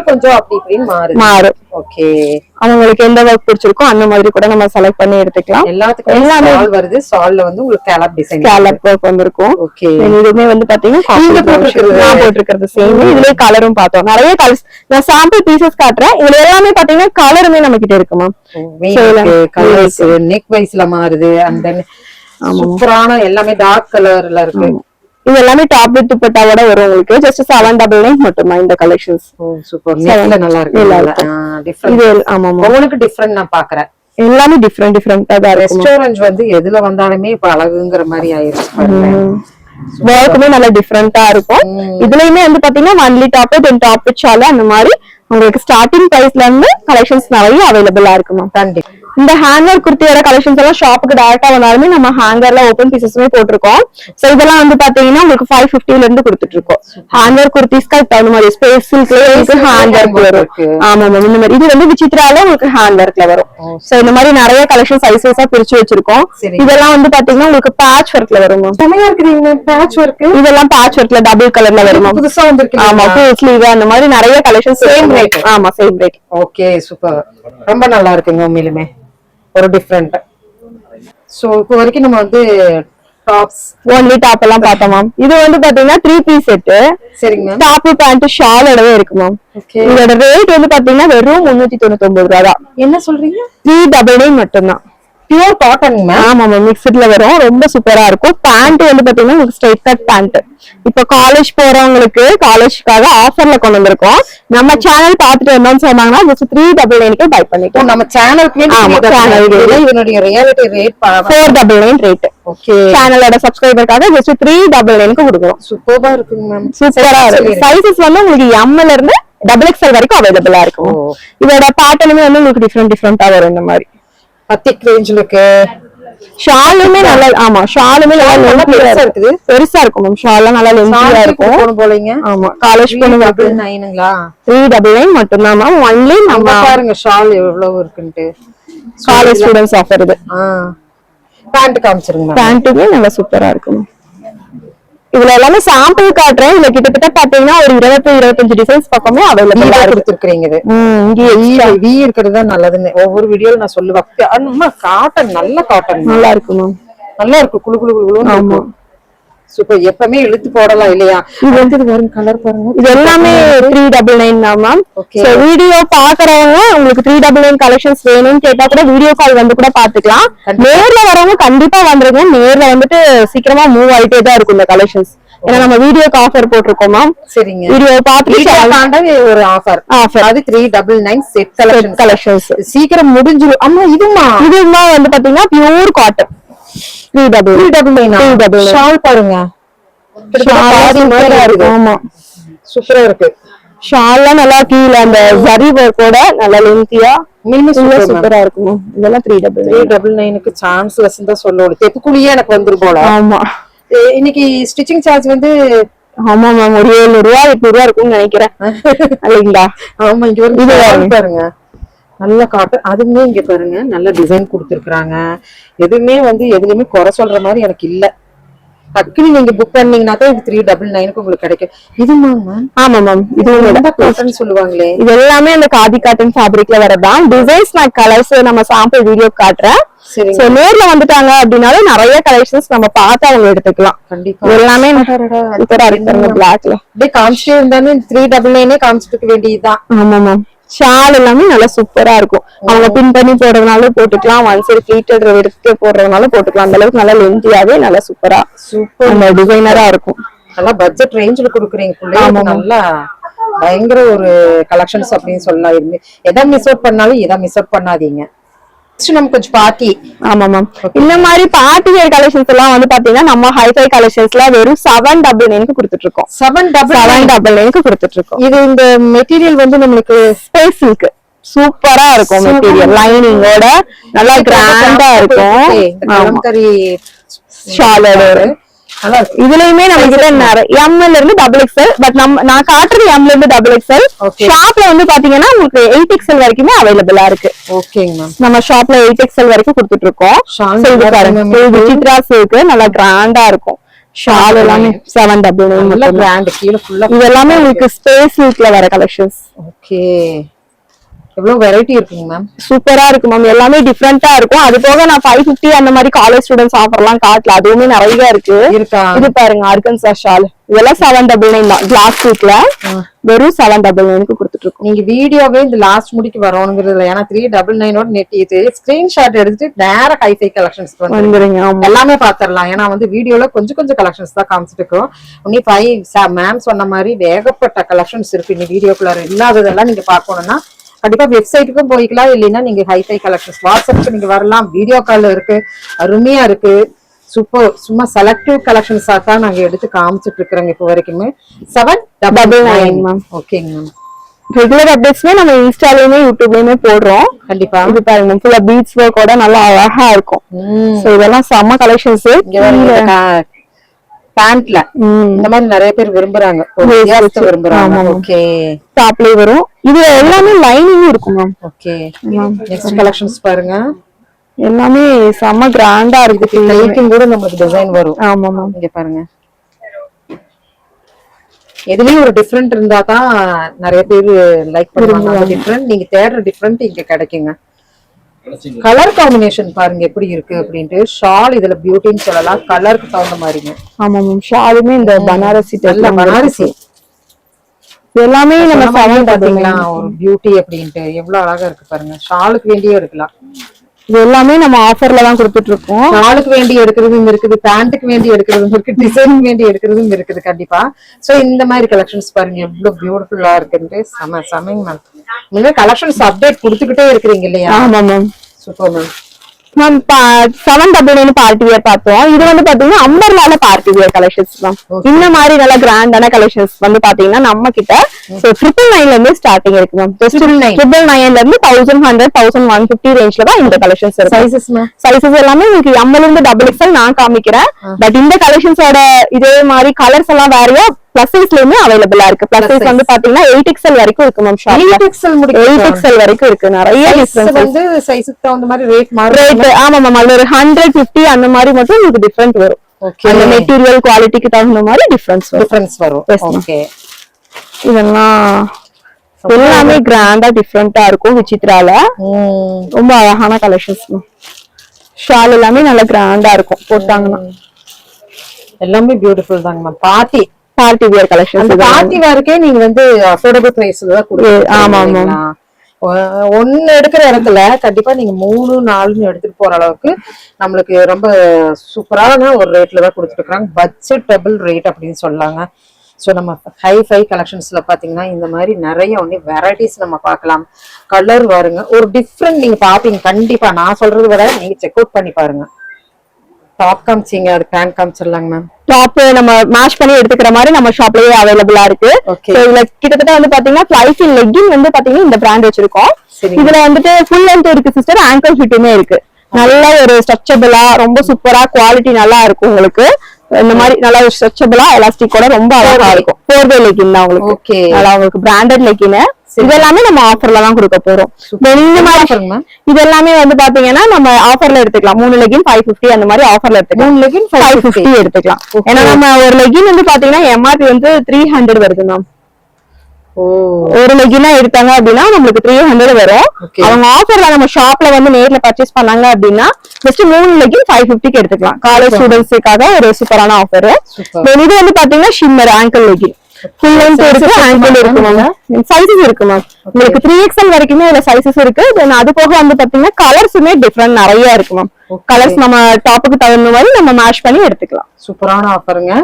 கொஞ்சம் அப்படி இப்படி மாறும். ஓகே. அவங்களுக்கு எந்த ஒர்க் பிடிச்சிருக்கோ அந்த மாதிரி கூட நம்ம செலக்ட் பண்ணி எடுத்துக்கலாம். எல்லாத்துக்கும் எல்லாமே வருது. சால்ல வந்து உங்களுக்கு ஸ்கேலப் டிசைன் ஸ்கேலப் ஒர்க் வந்திருக்கும். ஓகே. இதுமே வந்து பாத்தீங்கன்னா நான் போட்டுக்கிறது சேம். இதுலயே கலரும் பார்த்தோம். நிறைய கலர்ஸ் நான் சாம்பிள் பீசஸ் காட்டுறேன். இதுல எல்லாமே பாத்தீங்கன்னா கலருமே நம்ம கிட்ட இருக்குமா. கலர்ஸ் நெக் வைஸ்ல மாறுது. அந்த சூப்பரான எல்லாமே டார்க் கலர்ல இருக்கு. இது எல்லாமே டாப் வித் துப்பட்டாவோட வரும் உங்களுக்கு. ஜஸ்ட் 799 மட்டுமா இந்த கலெக்ஷன்ஸ். சூப்பர். நெக்ல நல்லா இருக்கு. டிஃபரண்ட். இது ஆமா உங்களுக்கு டிஃபரண்ட் நான் பாக்குறேன். எல்லாமே டிஃபரண்டா தான் இருக்கு. ரெஸ்டாரன்ட் வந்து எதுல வந்தாலுமே இப்ப அழகுங்கிற மாதிரி ஆயிருச்சு. ஒர்க்குமே நல்லா டிஃபரண்டா இருக்கும். இதுலயுமே வந்து பாத்தீங்கன்னா only top then top with shawl அந்த மாதிரி உங்களுக்கு ஸ்டார்டிங் பிரைஸ்ல இருந்து கலெக்ஷன்ஸ் நிறைய அவைலபிளா இருக்குமா. கண்டிப்பா. இந்த ஹேங்கர் குர்த்தியோட கலெக்ஷன்ஸ் எல்லாம் ஷாப்புக்கு டைரக்டா வந்தாலுமே நம்ம ஹேங்கர்ல ஓபன் பீசஸ்மே போட்டிருக்கோம். சோ இதெல்லாம் வந்து பாத்தீங்கன்னா உங்களுக்கு 550 ல இருந்து கொடுத்துட்டு இருக்கோம். ஹேங்கர் குர்த்திஸ்க்கு தகுந்த மாதிரி ஸ்பேஸ் சில்க்ல ஹேங்கர் வரும். ஆமா மேம். இந்த மாதிரி இது வந்து விசித்ரால உங்களுக்கு ஹேங்கர்ல வரும். சோ இந்த மாதிரி நிறைய கலெக்ஷன் சைஸ் வைஸா பிரிச்சு வச்சிருக்கோம். இதெல்லாம் வந்து பாத்தீங்கன்னா உங்களுக்கு பேட்ச் ஒர்க்ல வரும். செமையா இருக்குங்க பேட்ச் ஒர்க். இதெல்லாம் பேட்ச் ஒர்க்ல டபுள் கலர்ல வரும். புதுசா வந்திருக்கு. ஆமா ஃபுல் ஸ்லீவ் அந்த மாதிரி நிறைய கலெக்ஷன் சேம் ரேட். ஆமா சேம் ரேட். Okay super. ரொம்ப நல்லா இருக்குங்க உண்மையிலுமே. ஒரு டிஃபரெண்ட். சோ இப்போ வரைக்கும் நம்ம வந்து டாப்ஸ் ஒன்லி டாப் எல்லாம் பார்த்தோம் மேம். இது வந்து பாத்தீங்கன்னா 3 பீஸ் செட். சரிங்க மேம். டாப் பேண்ட் ஷாலோடவே இருக்கு மேம். இதோட ரேட் வந்து பாத்தீங்கன்னா வெறும் 399 ரூபாய் தான். என்ன சொல்றீங்க? 399 மட்டும்தான். Pure cotton ma'am. ஆமா மேம். மிக்ஸ்ட்ல வரும். ரொம்ப சூப்பரா இருக்கும். பேண்ட் வந்து பாத்தீங்கன்னா உங்களுக்கு ஸ்ட்ரைட் கட் பேண்ட். இப்ப காலேஜ் போறவங்களுக்கு காலேஜ்க்காக ஆஃபர்ல கொண்டு வந்திருக்கோம். நம்ம சேனல் பாத்துட்டு வந்தோம்னு சொன்னாங்கன்னா ஜஸ்ட் 399 பை பண்ணிக்கலாம். நம்ம சேனலுக்கு இதனுடைய ரியாலிட்டி ரேட் 499 ரேட். ஓகே. சேனலோட சப்ஸ்கிரைபர்க்காக ஜஸ்ட் 399 கொடுக்குறோம். சூப்பரா இருக்குங்க மேம். சூப்பரா இருக்கு. சைஸஸ் வந்து உங்களுக்கு M ல இருந்து XXL வரைக்கும் அவைலபிளா இருக்கும். இதோட பேட்டர்னுமே வந்து உங்களுக்கு டிஃபரெண்டா வரும். இந்த மாதிரி பத்திக் ரேஞ்ச்ல இருக்கு. ஷாலுமே நல்லா. ஆமா ஷாலுமே நல்லா பெருசா இருக்குது. பெருசா இருக்கும் மேம். ஷால்லாம் நல்லா லென்த்தியா இருக்கும் போலீங்க. ஆமா காலேஜ் பொண்ணுங்களுக்கு 9ங்களா 399 மட்டும்தான் மேம். ஒன்லி நம்ம பாருங்க ஷால் எவ்வளவு இருக்குன்னு. காலேஜ் ஸ்டூடண்ட்ஸ் ஆஃபர் இது. பேண்ட் காமிச்சிருங்க. பேண்ட்டுமே நல்லா சூப்பரா இருக்கும். இதுல எல்லாமே சாம்பிள் காட்டுறேன். இதுல கிட்டத்தட்ட பாத்தீங்கன்னா ஒரு 20-25 டிசைன்ஸ் பக்கமே அவைலபிளா கொடுத்துருக்கீங்க. வி இருக்கிறது தான் நல்லதுன்னு ஒவ்வொரு வீடியோல நான் சொல்லுவேன். காட்டன் நல்ல காட்டன் நல்லா இருக்கும் மேம். நல்லா இருக்கும். குளு குளு குளு. சூப்பர். எப்பவுமே இழுத்து போடலாம் இல்லையா? இது வந்து பாருங்க கலர் பாருங்க. இது எல்லாமே 399 தான் மேம். சோ வீடியோ பாக்குறவங்க உங்களுக்கு 399 கலெக்ஷன்ஸ் வேணும்னு கேட்டா கூட வீடியோ கால் வந்து கூட பாத்துக்கலாம். நேர்ல வரவங்க கண்டிப்பா வந்துருங்க. நேர்ல வந்துட்டு சீக்கிரமா மூவ் ஆயிட்டே தான் இருக்கும் இந்த கலெக்ஷன்ஸ். ஏன்னா நம்ம வீடியோக்கு ஆஃபர் போட்டிருக்கோம் மேம். சரிங்க. வீடியோ பாத்துட்டு ஒரு ஆஃபர் அது 399 செட் கலெக்ஷன்ஸ் சீக்கிரம் முடிஞ்சிடும். ஆமா இதுமா வந்து பாத்தீங்கன்னா பியூர் காட்டன் 399 ஷால் பாருங்க. ஆமா சூப்பரா இருக்கு. ஷால்லாம் நல்லா கீழே அந்த ஜரி ஒர்க்கோட நல்லா லென்த்தியா சூப்பரா இருக்கும். இதெல்லாம் 399க்கு சான்ஸ்லெஸ் தான் சொல்லணும். தெப்புக்குழியே எனக்கு வந்துரும் போல. ஆமா. இன்னைக்கு ஸ்டிச்சிங் சார்ஜ் வந்து ஆமா மேம் ஒரு 700 ரூபாய் 800 ரூபாய் இருக்கும்னு நினைக்கிறேன் இல்லைங்களா? ஆமா இங்க வந்து பாருங்க நல்ல காட்டன், அதுவுமே இங்க பாருங்க நல்ல டிசைன் கொடுத்துருக்காங்க. எதுவுமே வந்து எதுலயுமே குறை சொல்ற மாதிரி எனக்கு இல்ல. டக்குனு நீங்க புக் பண்ணீங்கன்னா தான் இது 399க்கு உங்களுக்கு கிடைக்கும். இது மேம் ஆமா மேம் இது காட்டன் சொல்லுவாங்களே, இது எல்லாமே அந்த காதி காட்டன் ஃபேப்ரிக்ல வரதான். டிசைன்ஸ் நான் கலர்ஸ் நம்ம சாம்பிள் வீடியோ காட்டுறேன். சோ நேர்ல வந்துட்டாங்க அப்படினாலே நிறைய கலெக்ஷன்ஸ் நம்ம பார்த்து அவங்க எடுத்துக்கலாம். கண்டிப்பா எல்லாமே சூப்பரா இருக்கு. பிளாக்ல அப்படியே காமிச்சிட்டே இருந்தானே 399 காமிச்சிட்டு வேண்டியதுதான். ஆமா மேம் ஷால் எல்லாமே நல்லா சூப்பரா இருக்கும். அவங்க பின் பண்ணி போடுறதுனால போட்டுக்கலாம், ஒன் சைடு ஃபிளீட்டட் எடுத்து போடுறதுனால போட்டுக்கலாம். அந்த அளவுக்கு நல்லா லென்த்தியாவே நல்லா சூப்பரா அந்த டிசைனரா இருக்கும். நல்லா பட்ஜெட் ரேஞ்சில கொடுக்குறீங்க. நல்லா பயங்கர ஒரு கலெக்ஷன்ஸ் அப்படின்னு சொல்லலாம். எதை மிஸ் அவுட் பண்ணாலும் எதை மிஸ் அவுட் பண்ணாதீங்க. நம்ம கொஞ்சம் பார்ட்டி. ஆமா மேம் இந்த மாதிரி பார்ட்டி வேர் கலெக்ஷன்ஸ் எல்லாம் வந்து பாத்தீங்கன்னா நம்ம ஹைஃபை கலெக்ஷன்ஸ்ல வெறும் 799க்கு கொடுத்துட்டு இருக்கோம். 799க்கு கொடுத்துட்டு இருக்கோம். இது இந்த மெட்டீரியல் வந்து நம்மளுக்கு ஸ்பேஸ் சில்க் சூப்பரா இருக்கும். மெட்டீரியல் லைனிங்கோட நல்லா கிராண்டா இருக்கும். ஷாலோட இதுலயுமே நம்ம கிட்ட எம்ல இருந்து XXL, பட் நான் காட்டுறது எம்ல இருந்து XXL. ஷாப்ல வந்து பாத்தீங்கன்னா உங்களுக்கு 8XL வரைக்குமே அவைலபிளா இருக்கு. நம்ம ஷாப்ல 8XL வரைக்கும் கொடுத்துட்டு இருக்கோம். விசித்ராஸ் இருக்கு, நல்லா கிராண்டா இருக்கும். ஷால் எல்லாமே 799. இது எல்லாமே உங்களுக்கு ஸ்பேஸ் சில்க்ல வர கலெக்ஷன்ஸ். ஓகே எவ்வளவு வெரைட்டி இருக்குங்க மேம். சூப்பரா இருக்கு மேம். எல்லாமே டிஃபரெண்டா இருக்கும். அது போக நான் 550 அந்த மாதிரி காலேஜ் ஸ்டூடெண்ட்ஸ் ஆஃபர்லாம் காட்டல, அதுவுமே நிறைய இருக்கு. இது பாருங்க ஆர்கன்சா ஷால், இதெல்லாம் 799 தான். கிளாஸ் சில்க்ல வெறும் 799க்கு கொடுத்துட்டு இருக்கோம். நீங்க வீடியோவே இந்த லாஸ்ட் முடிக்கு வரணுங்கிறது. ஏன்னா 399 நெட் இது ஸ்கிரீன்ஷாட் எடுத்துட்டு நேரா ஹைஃபை கலெக்ஷன்ஸ் வந்துருங்க. எல்லாமே பாத்திரலாம். ஏன்னா வந்து வீடியோல கொஞ்சம் கொஞ்சம் கலெக்ஷன்ஸ் தான் காமிச்சிட்டு இருக்கோம். உன்னி 5 மேம் சொன்ன மாதிரி ஏகப்பட்ட கலெக்ஷன்ஸ் இருக்கு. இந்த வீடியோக்குள்ள இல்லாததெல்லாம் நீங்க பாக்கணும்னா கண்டிப்பா வெப்சைட்டுக்கும் போய்க்கலாம். இல்லைன்னா நீங்க ஹைஃபை கலெக்ஷன்ஸ் வாட்ஸ்அப்புக்கு நீங்க வரலாம். வீடியோ கால் இருக்கு, அருமையா இருக்கு. சூப்பர். சும்மா செலக்டிவ் கலெக்ஷன்ஸா தான் நாங்க எடுத்து காமிச்சிட்டு இருக்கிறோங்க இப்போ வரைக்குமே. 799. ஓகேங்க மேம். ரெகுலர் அப்டேட்ஸ்மே நம்ம இன்ஸ்டாலயுமே யூடியூப்லயுமே போடுறோம். கண்டிப்பா இது பாருங்க ஃபுல்லா பீட்ஸ் ஒர்க்கோட நல்லா அழகா இருக்கும். சோ இதெல்லாம் செம்ம கலெக்ஷன்ஸ். பேண்ட்ல இந்த மாதிரி நிறைய பேர் விரும்புறாங்க. ஓகே டாப்ல வரும். இது எல்லாமே லைனிங் இருக்கும் மேம். ஓகே நெக்ஸ்ட் கலெக்ஷன்ஸ் பாருங்க. எல்லாமே செம்ம கிராண்டா இருக்கு. லைட்டிங் கூட நமக்கு டிசைன் வரும். ஆமா மேம். இங்க பாருங்க. எதுலயும் ஒரு டிஃபரெண்ட் இருந்தா தான் நிறைய பேர் லைக் பண்ணுவாங்க. அந்த டிஃபரெண்ட் நீங்க தேடுற டிஃபரெண்ட் இங்க கிடைக்குங்க. கலர் காம்பினேஷன் பாருங்க எப்படி இருக்கு அப்படின்ட்டு. ஷால் இதுல பியூட்டின்னு சொல்லலாம். கலருக்கு தகுந்த மாதிரிங்க. ஆமா மேம். ஷாலுமே இந்த பனாரசி நல்ல பனாரசி எல்லாமே நம்ம 7 பாத்தீங்களா ஒரு பியூட்டி அப்படின்ட்டு. எவ்வளவு அழகா இருக்கு பாருங்க. ஷாலுக்கு வேண்டியே எடுக்கலாம். இது எல்லாமே நம்ம ஆஃபர்ல தான் கொடுத்துட்டு இருக்கோம். ஷாலுக்கு வேண்டி எடுக்கிறதும் இருக்குது, பேண்ட்டுக்கு வேண்டி எடுக்கிறதும் இருக்கு, டிசைனுக்கு வேண்டி எடுக்கிறதும் இருக்குது கண்டிப்பா. சோ இந்த மாதிரி கலெக்ஷன்ஸ் பாருங்க எவ்வளவு பியூட்டிஃபுல்லா இருக்குன்ட்டு. சமைங்க மேம். நீங்க கலெக்ஷன்ஸ் அப்டேட் கொடுத்துக்கிட்டே இருக்கிறீங்க இல்லையா? ஆமா ma'am. Super ma'am. Ma'am 799 party wear பார்த்தோம். இது வந்து பாத்தீங்கன்னா அம்பர்லால பார்ட்டி வேர் கலெக்ஷன்ஸ் தான். இந்த மாதிரி நல்ல கிராண்டான கலெக்ஷன்ஸ் வந்து பாத்தீங்கன்னா நம்ம கிட்ட 999ல இருந்து ஸ்டார்டிங் இருக்கு மேம். 999ல இருந்து 1100 1150 ரேஞ்ச்ல தான் இந்த கலெக்ஷன்ஸ் இருக்கு. சைஸஸ் எல்லாமே உங்களுக்கு M ல இருந்து XXL நான் காமிக்கிறேன். பட் இந்த கலெக்ஷன்ஸோட இதே மாதிரி கலர்ஸ் எல்லாம் வேறையா பிளஸ் சைஸ்லயுமே அவைலபிளா இருக்கு. பிளஸ் சைஸ் வந்து பாத்தீங்கன்னா 8XL வரைக்கும் இருக்கு மேம். 8XL வரைக்கும் இருக்கு. நிறைய டிஃபரன்ஸ் வந்து சைஸ்க்கு தகுந்த மாதிரி ரேட் மாறும். ஆமா மேம். அது ஒரு 150 அந்த மாதிரி மட்டும் உங்களுக்கு டிஃபரெண்ட் வரும். அந்த மெட்டீரியல் குவாலிட்டிக்கு தகுந்த மாதிரி டிஃபரன்ஸ் வரும். ஓகே இதெல்லாம் எல்லாமே கிராண்டா டிஃபரெண்டா இருக்கும். விசித்ரால ரொம்ப அழகான கலெக்ஷன்ஸ். ஷால் எல்லாமே நல்ல கிராண்டா இருக்கும் போட்டாங்கன்னா. எல்லாமே பியூட்டிஃபுல் தாங்க ma'am. Party wear collections. Party வேர்க்கே நீங்க வந்து அஃபோர்டபிள் பிரைஸ்ல தான் கொடுக்குறீங்க. ஆமா ஆமா. ஒன்னு எடுக்கிற இடத்துல கண்டிப்பா நீங்க 3 4 எடுத்துட்டு போற அளவுக்கு நம்மளுக்கு ரொம்ப சூப்பரான ஒரு ரேட்ல தான் கொடுத்துட்டு இருக்காங்க. பட்ஜெட்டபிள் ரேட் அப்படின்னு சொல்லாங்க. ஸோ நம்ம ஹைஃபை கலெக்ஷன்ஸ்ல பாத்தீங்கன்னா இந்த மாதிரி நிறைய வெரைட்டிஸ் நம்ம பார்க்கலாம். கலர் வருங்க ஒரு டிஃப்ரெண்ட் நீங்க பாப்பீங்க கண்டிப்பா. நான் சொல்றது வர நீங்க செக் அவுட் பண்ணி பாருங்க. டாப் காமிச்சீங்க, அது பேண்ட் காமிச்சிடலாங்க மேம். டாப் நம்ம மேட்ச் பண்ணி எடுத்துக்கிற மாதிரி நம்ம ஷாப்லயே அவைலபிளா இருக்கு. Okay. So, இதுல கிட்டத்தட்ட வந்து பாத்தீங்கன்னா ஃபிளைஃபின் லெக்கின் வந்து பாத்தீங்கன்னா இந்த பிராண்ட் வச்சிருக்கோம். சரிங்க. இதுல வந்துட்டு ஃபுல் லென்த் இருக்கு சிஸ்டர், ஆங்கிள் ஃபிட்டுமே இருக்கு. நல்ல ஒரு ஸ்ட்ரெச்சபிளா ரொம்ப சூப்பரா குவாலிட்டி நல்லா இருக்கும் உங்களுக்கு. இந்த மாதிரி நல்லா ஸ்ட்ரெச்சபிளா எலாஸ்டிக்கோட ரொம்ப அழகா இருக்கும். 4-way லெக்கின் தான் உங்களுக்கு. Okay. நல்லா உங்களுக்கு பிராண்டட் லெக்கின். இது எல்லாமே நம்ம ஆஃபர்ல தான் கொடுக்க போறோம். இந்த மாதிரி இது எல்லாமே வந்து பாத்தீங்கன்னா நம்ம ஆஃபர்ல எடுத்துக்கலாம். 3 லெகின் 550 அந்த மாதிரி ஆஃபர்ல எடுத்துக்கலாம். 3 லெகின் 550 எடுத்துக்கலாம். ஏன்னா நம்ம ஒரு லெகின் வந்து பாத்தீங்கன்னா எம்ஆர்பி வந்து 300 வருது மேம். ஒரு லெகினா எடுத்தாங்க அப்படின்னா நம்மளுக்கு 300 வரும். அவங்க ஆஃபர்ல நம்ம ஷாப்ல வந்து நேர்ல பர்ச்சேஸ் பண்ணாங்க அப்படின்னா ஜஸ்ட் 3 லெகின் 550க்கு எடுத்துக்கலாம். காலேஜ் ஸ்டூடெண்ட்ஸுக்காக ஒரு சூப்பரான ஆஃபர். இது வந்து பாத்தீங்கன்னா shimmer angle legging. Full length இருக்கு, ஆங்கிள் இருக்கு மேம். சைஸஸ் இருக்கு மேம். உங்களுக்கு 3XL வரைக்குமே இதுல சைஸஸ் இருக்கு. தென் அது போக வந்து பாத்தீங்கன்னா கலர்ஸுமே டிஃபரெண்ட் நிறைய இருக்கு மேம். கலர்ஸ் நம்ம டாப்புக்கு தகுந்த மாதிரி நம்ம மேட்ச் பண்ணி எடுத்துக்கலாம். சூப்பரான ஆஃபருங்க.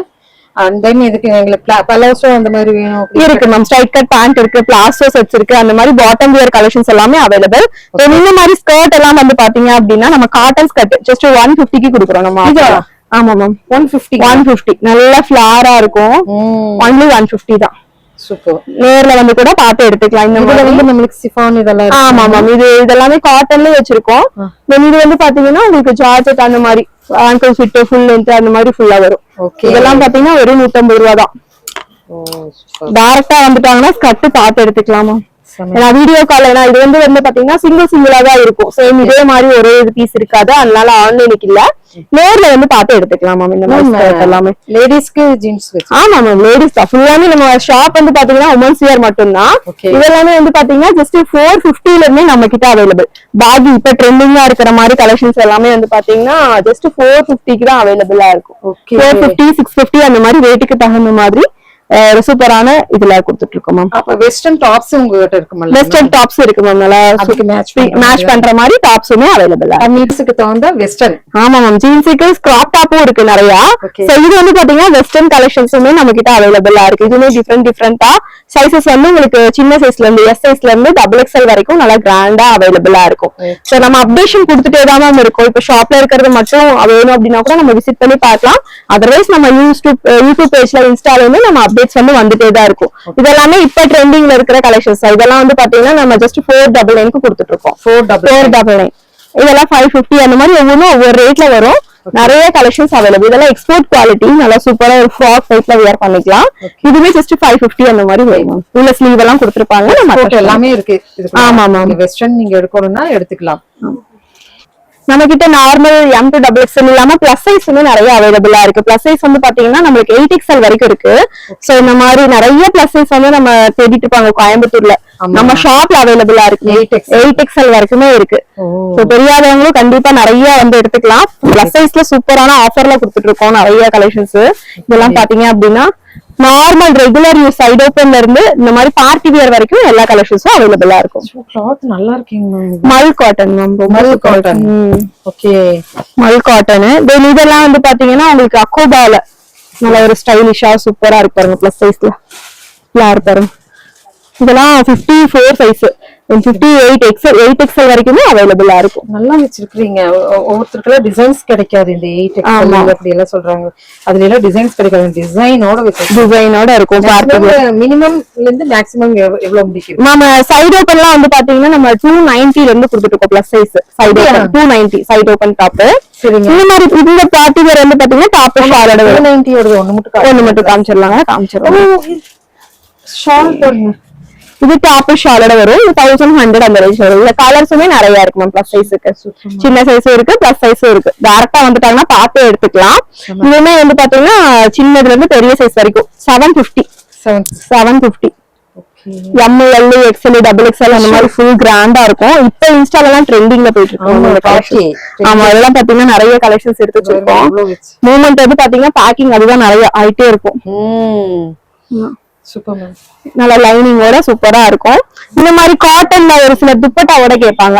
அண்ட் தென் இதுக்கு எங்களுக்கு பலோஸோ அந்த மாதிரி வேணும் இருக்கு மேம். ஸ்ட்ரைட் கட் பேண்ட் இருக்கு, பிளாசோ செட்ஸ் இருக்கு, அந்த மாதிரி பாட்டம் வியர் கலெக்ஷன்ஸ் எல்லாமே அவைலபிள். இந்த மாதிரி ஸ்கர்ட் எல்லாம் வந்து பாத்தீங்க அப்படின்னா நம்ம காட்டன் ஸ்கர்ட் ஜஸ்ட் 150க்கு கொடுக்குறோம் நம்ம. ஆமா மேம், 150 நல்ல ஃபிளாரா இருக்கும். ஒன்லி 150 தான். சூப்பர். நேர்ல வந்து கூட பார்த்து எடுத்துக்கலாம். இந்த மாதிரி வந்து நம்மளுக்கு சிஃபான் இதெல்லாம். ஆமா மேம், இதெல்லாமே காட்டன்ல வச்சிருக்கோம். இது வந்து பாத்தீங்கன்னா உங்களுக்கு ஜார்ஜெட் அந்த மாதிரி ஆங்கிள் ஃபிட் ஃபுல் லென்த் அந்த மாதிரி ஃபுல்லா வரும். இதெல்லாம் பாத்தீங்கன்னா வெறும் 150 ரூபா தான். டைரக்டா வந்துட்டாங்கன்னா ஸ்கர்ட் பார்த்து எடுத்துக்கலாமா. ஏன்னா வீடியோ கால், ஏன்னா இது வந்து பாத்தீங்கன்னா சிங்கிளா தான் இருக்கும். சேம் இதே மாதிரி ஒரே பீஸ் இருக்காது. அதனால ஆன்லைனுக்கு இல்ல, நேர்ல வந்து பார்த்து எடுத்துக்கலாம் மேம். இந்த மாதிரி எல்லாமே லேடிஸ்க்கு ஜீன்ஸ். ஆமா மேம், லேடிஸ் தான் ஃபுல்லாமே. நம்ம ஷாப் வந்து பாத்தீங்கன்னா உமன்ஸ் வியர் மட்டும் தான். இதெல்லாமே வந்து பாத்தீங்கன்னா ஜஸ்ட் 450ல இருந்தே நம்ம கிட்ட அவைலபிள். பாகி இப்ப ட்ரெண்டிங்கா இருக்கிற மாதிரி கலெக்ஷன்ஸ் எல்லாமே வந்து பாத்தீங்கன்னா ஜஸ்ட் 450க்கு தான் அவைலபிளா இருக்கும். 450 650 அந்த மாதிரி ரேட்டுக்கு தகுந்த மாதிரி சூப்பரான இதுல கொடுத்துட்டு இருக்கோம் மேம். அப்ப வெஸ்டர்ன் டாப்ஸ் உங்ககிட்ட இருக்குமா? வெஸ்டர்ன் டாப்ஸ் இருக்கு மேம். நல்லா மேட்ச் பண்ற மாதிரி டாப்ஸுமே அவைலபிளா. நீட்ஸ்க்கு தகுந்த வெஸ்டர்ன். ஆமா மேம், ஜீன்ஸுக்கு ஸ்கிராப் டாப்பும் இருக்கு நிறைய. சோ இது வந்து பாத்தீங்கன்னா வெஸ்டர்ன் கலெக்ஷன்ஸுமே நம்ம கிட்ட அவைலபிளா இருக்கு. இதுமே டிஃப்ரெண்டா சைசஸ் வந்து உங்களுக்கு சின்ன சைஸ்ல இருந்து எஸ் சைஸ்ல இருந்து XXL வரைக்கும் நல்லா கிராண்டா அவைலபிளா இருக்கும். சோ நம்ம அப்டேஷன் கொடுத்துட்டே தான் மேம் இருக்கும். இப்ப ஷாப்ல இருக்கிறது மட்டும் வேணும் அப்படின்னா கூட நம்ம விசிட் பண்ணி பார்க்கலாம். அதர்வைஸ் நம்ம யூடியூப் பேஜ்ல இன்ஸ்டாலுமே நம்ம அப்டேட்ஸ் வந்து வந்துட்டே தான் இருக்கும். இதெல்லாமே இப்ப ட்ரெண்டிங்ல இருக்கிற கலெக்ஷன்ஸ். இதெல்லாம் வந்து பாத்தீங்கன்னா நம்ம ஜஸ்ட் 499க்கு கொடுத்துட்டு இருக்கோம். 499. இதெல்லாம் 550 அந்த மாதிரி ஒவ்வொரு ரேட்ல வரும். நிறைய கலெக்ஷன்ஸ் அவைலபிள். இதெல்லாம் எக்ஸ்போர்ட் குவாலிட்டி. நல்லா சூப்பரா ஒரு ஃப்ராக் டைப்ல வியர் பண்ணிக்கலாம். இதுவே ஜஸ்ட் 550 அந்த மாதிரி வரும். உள்ள ஸ்லீவ் எல்லாம் கொடுத்திருப்பாங்க. நம்ம எல்லாமே இருக்கு. ஆமா மேம், வெஸ்டர்ன் நீங்க எடுக்கணும்னா எடுத்துக்கலாம். நம்ம கிட்ட நார்மல் M to XXL இல்லாம பிளஸ் சைஸுமே நிறைய அவைலபிளா இருக்கு. பிளஸ் சைஸ் வந்து பாத்தீங்கன்னா நம்மளுக்கு 8XL வரைக்கும் இருக்கு. சோ இந்த மாதிரி நிறைய பிளஸ் சைஸ் வந்து நம்ம தேடிட்டு இருப்பாங்க கோயம்புத்தூர்ல. நம்ம ஷாப்ல அவைலபிளா இருக்கு. 8XL வரைக்குமே இருக்கு. சோ தெரியாதவங்களும் கண்டிப்பா நிறைய வந்து எடுத்துக்கலாம். பிளஸ் சைஸ்ல சூப்பரான ஆஃபர்ல கொடுத்துட்டு இருக்கோம் நிறைய கலெக்ஷன்ஸ். இதெல்லாம் பாத்தீங்க அப்படின்னா நார்மல் ரெகுலர் யூஸ் சைடு ஓபன்ல இருந்து இந்த மாதிரி பார்ட்டி வியர் வரைக்கும் எல்லா கலெக்ஷன்ஸும் அவைலபிளா இருக்கும். கிளாத் நல்லா இருக்குங்க. மல் காட்டன் மேம். மல் காட்டன். ஓகே, மல் காட்டன். தென் இதெல்லாம் வந்து பாத்தீங்கன்னா உங்களுக்கு அக்கோபால நல்ல ஒரு ஸ்டைலிஷா சூப்பரா இருக்கு பாருங்க. பிளஸ் சைஸ்ல ஃபிளார் பாருங்க. இதெல்லாம் 54 சைஸ். 58XL வரைக்குமே அவைலபிளா இருக்கும். நல்லா வச்சிருக்கீங்க. ஒவ்வொருத்தருக்குள்ள டிசைன்ஸ் கிடைக்காது. இந்த 8XL அப்படி எல்லாம் சொல்றாங்க. அதுல எல்லாம் டிசைன்ஸ் கிடைக்காது. டிசைனோட இருக்கும். மினிமம்ல இருந்து மேக்ஸிமம் எவ்வளவு முடிக்கும்? நம்ம சைடு ஓபன்லாம் வந்து பாத்தீங்கன்னா நம்ம 290ல இருந்து கொடுத்துட்டு இருக்கோம். Plus size side open 290 side open top. இந்த மாதிரி இந்த பார்ட்டி வேர் வந்து பாத்தீங்கன்னா டாப் ஷாலோட 290 வருது. ஒன்னு மட்டும் காமிச்சிடலாம். ஷால் போடுங்க. இது டாப் ஷாலோட வரும். 1100 அந்த ரேஞ்ச் வரும். இந்த கலர்ஸுமே நிறைய இருக்கு மேம். பிளஸ் சைஸுக்கு சின்ன சைஸும் இருக்கு, பிளஸ் சைஸும் இருக்கு. டைரக்டா வந்துட்டாங்கன்னா பார்த்து எடுத்துக்கலாம். இதுவுமே வந்து பாத்தீங்கன்னா சின்னதுல இருந்து பெரிய சைஸ் வரைக்கும் 750 ML XL XXL அந்த மாதிரி ஃபுல் கிராண்டா இருக்கும். இப்ப இன்ஸ்டால எல்லாம் ட்ரெண்டிங்ல போயிட்டு இருக்கு. ஆமா, இதெல்லாம் பாத்தீங்கன்னா நிறைய கலெக்ஷன்ஸ் எடுத்து வச்சிருக்கோம். மூவ்மெண்ட் வந்து பாத்தீங்கன்னா பேக்கிங் அதுதான் நிறைய ஆயிட்டே இருக்கும். Super ma'am. நல்ல லைனிங்கோட சூப்பரா இருக்கும். இந்த மாதிரி காட்டன்ல ஒரு சில துப்பட்டாவோட கேட்பாங்க.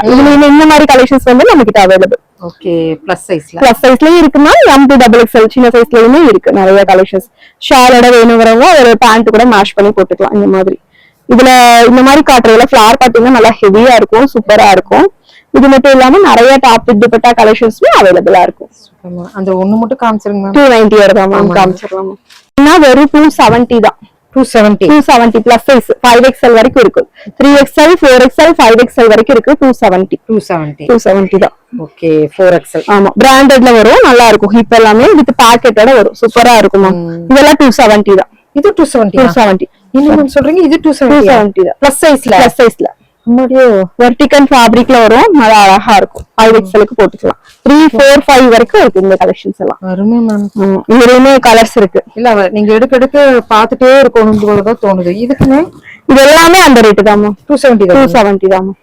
இந்த மாதிரி கலெக்ஷன்ஸ் வந்து நம்ம கிட்ட அவைலபிள். ஓகே, பிளஸ் சைஸ்லயும் இருக்குன்னா M to XXL சின்ன சைஸ்லயுமே இருக்கு நிறைய கலெக்ஷன்ஸ். ஷாலோட வேணுங்கிறவங்க ஒரு பேண்ட் கூட மேட்ச் பண்ணி போட்டுக்கலாம். இந்த மாதிரி இதுல இந்த மாதிரி காட்டுறதுல ஃபிளார் பாத்தீங்கன்னா நல்லா ஹெவியா இருக்கும், சூப்பரா இருக்கும். இது மட்டும் இல்லாம நிறைய டாப் துப்பட்டா கலெக்ஷன்ஸ்மே அவைலபிளா இருக்கும். ஆமா அந்த ஒண்ணு மட்டும் காமிச்சிருங்க மேம். 290 வருதா மேம்? காமிச்சிடலாம் மேம். வெறும் 270 தான். 270 270 பிளஸ் சைஸ் 5XL வரைக்கும் இருக்கு. 3XL 4XL 5XL வரைக்கும் இருக்கு. 270 தான். Okay 4XL. ஆமா பிராண்டட்ல வரும், நல்லா இருக்கும். ஹிப் எல்லாமே வித் பாக்கெட்டோட வரும், சூப்பரா இருக்கும் மேம். இதெல்லாம் 270 தான். இது 270. இன்னும் சொல்றீங்க இது 270 தான். பிளஸ் சைஸ்ல வெர்டிகல் ஃபேப்ரிக்ல வரும், நல்லா அழகா இருக்கும். 5XLக்கு போட்டுக்கலாம். 3, 4, 5 வரைக்கும் இருக்கு இந்த கலெக்ஷன்ஸ் எல்லாம். அருமை மேம். இதுலயுமே கலர்ஸ் இருக்கு. இல்ல நீங்க எடுக்க பாத்துட்டே இருக்கணும் போலதான் தோணுது. இதுக்குமே இது எல்லாமே அந்த ரேட்டு தான் மேம். 270 தான் மேம்.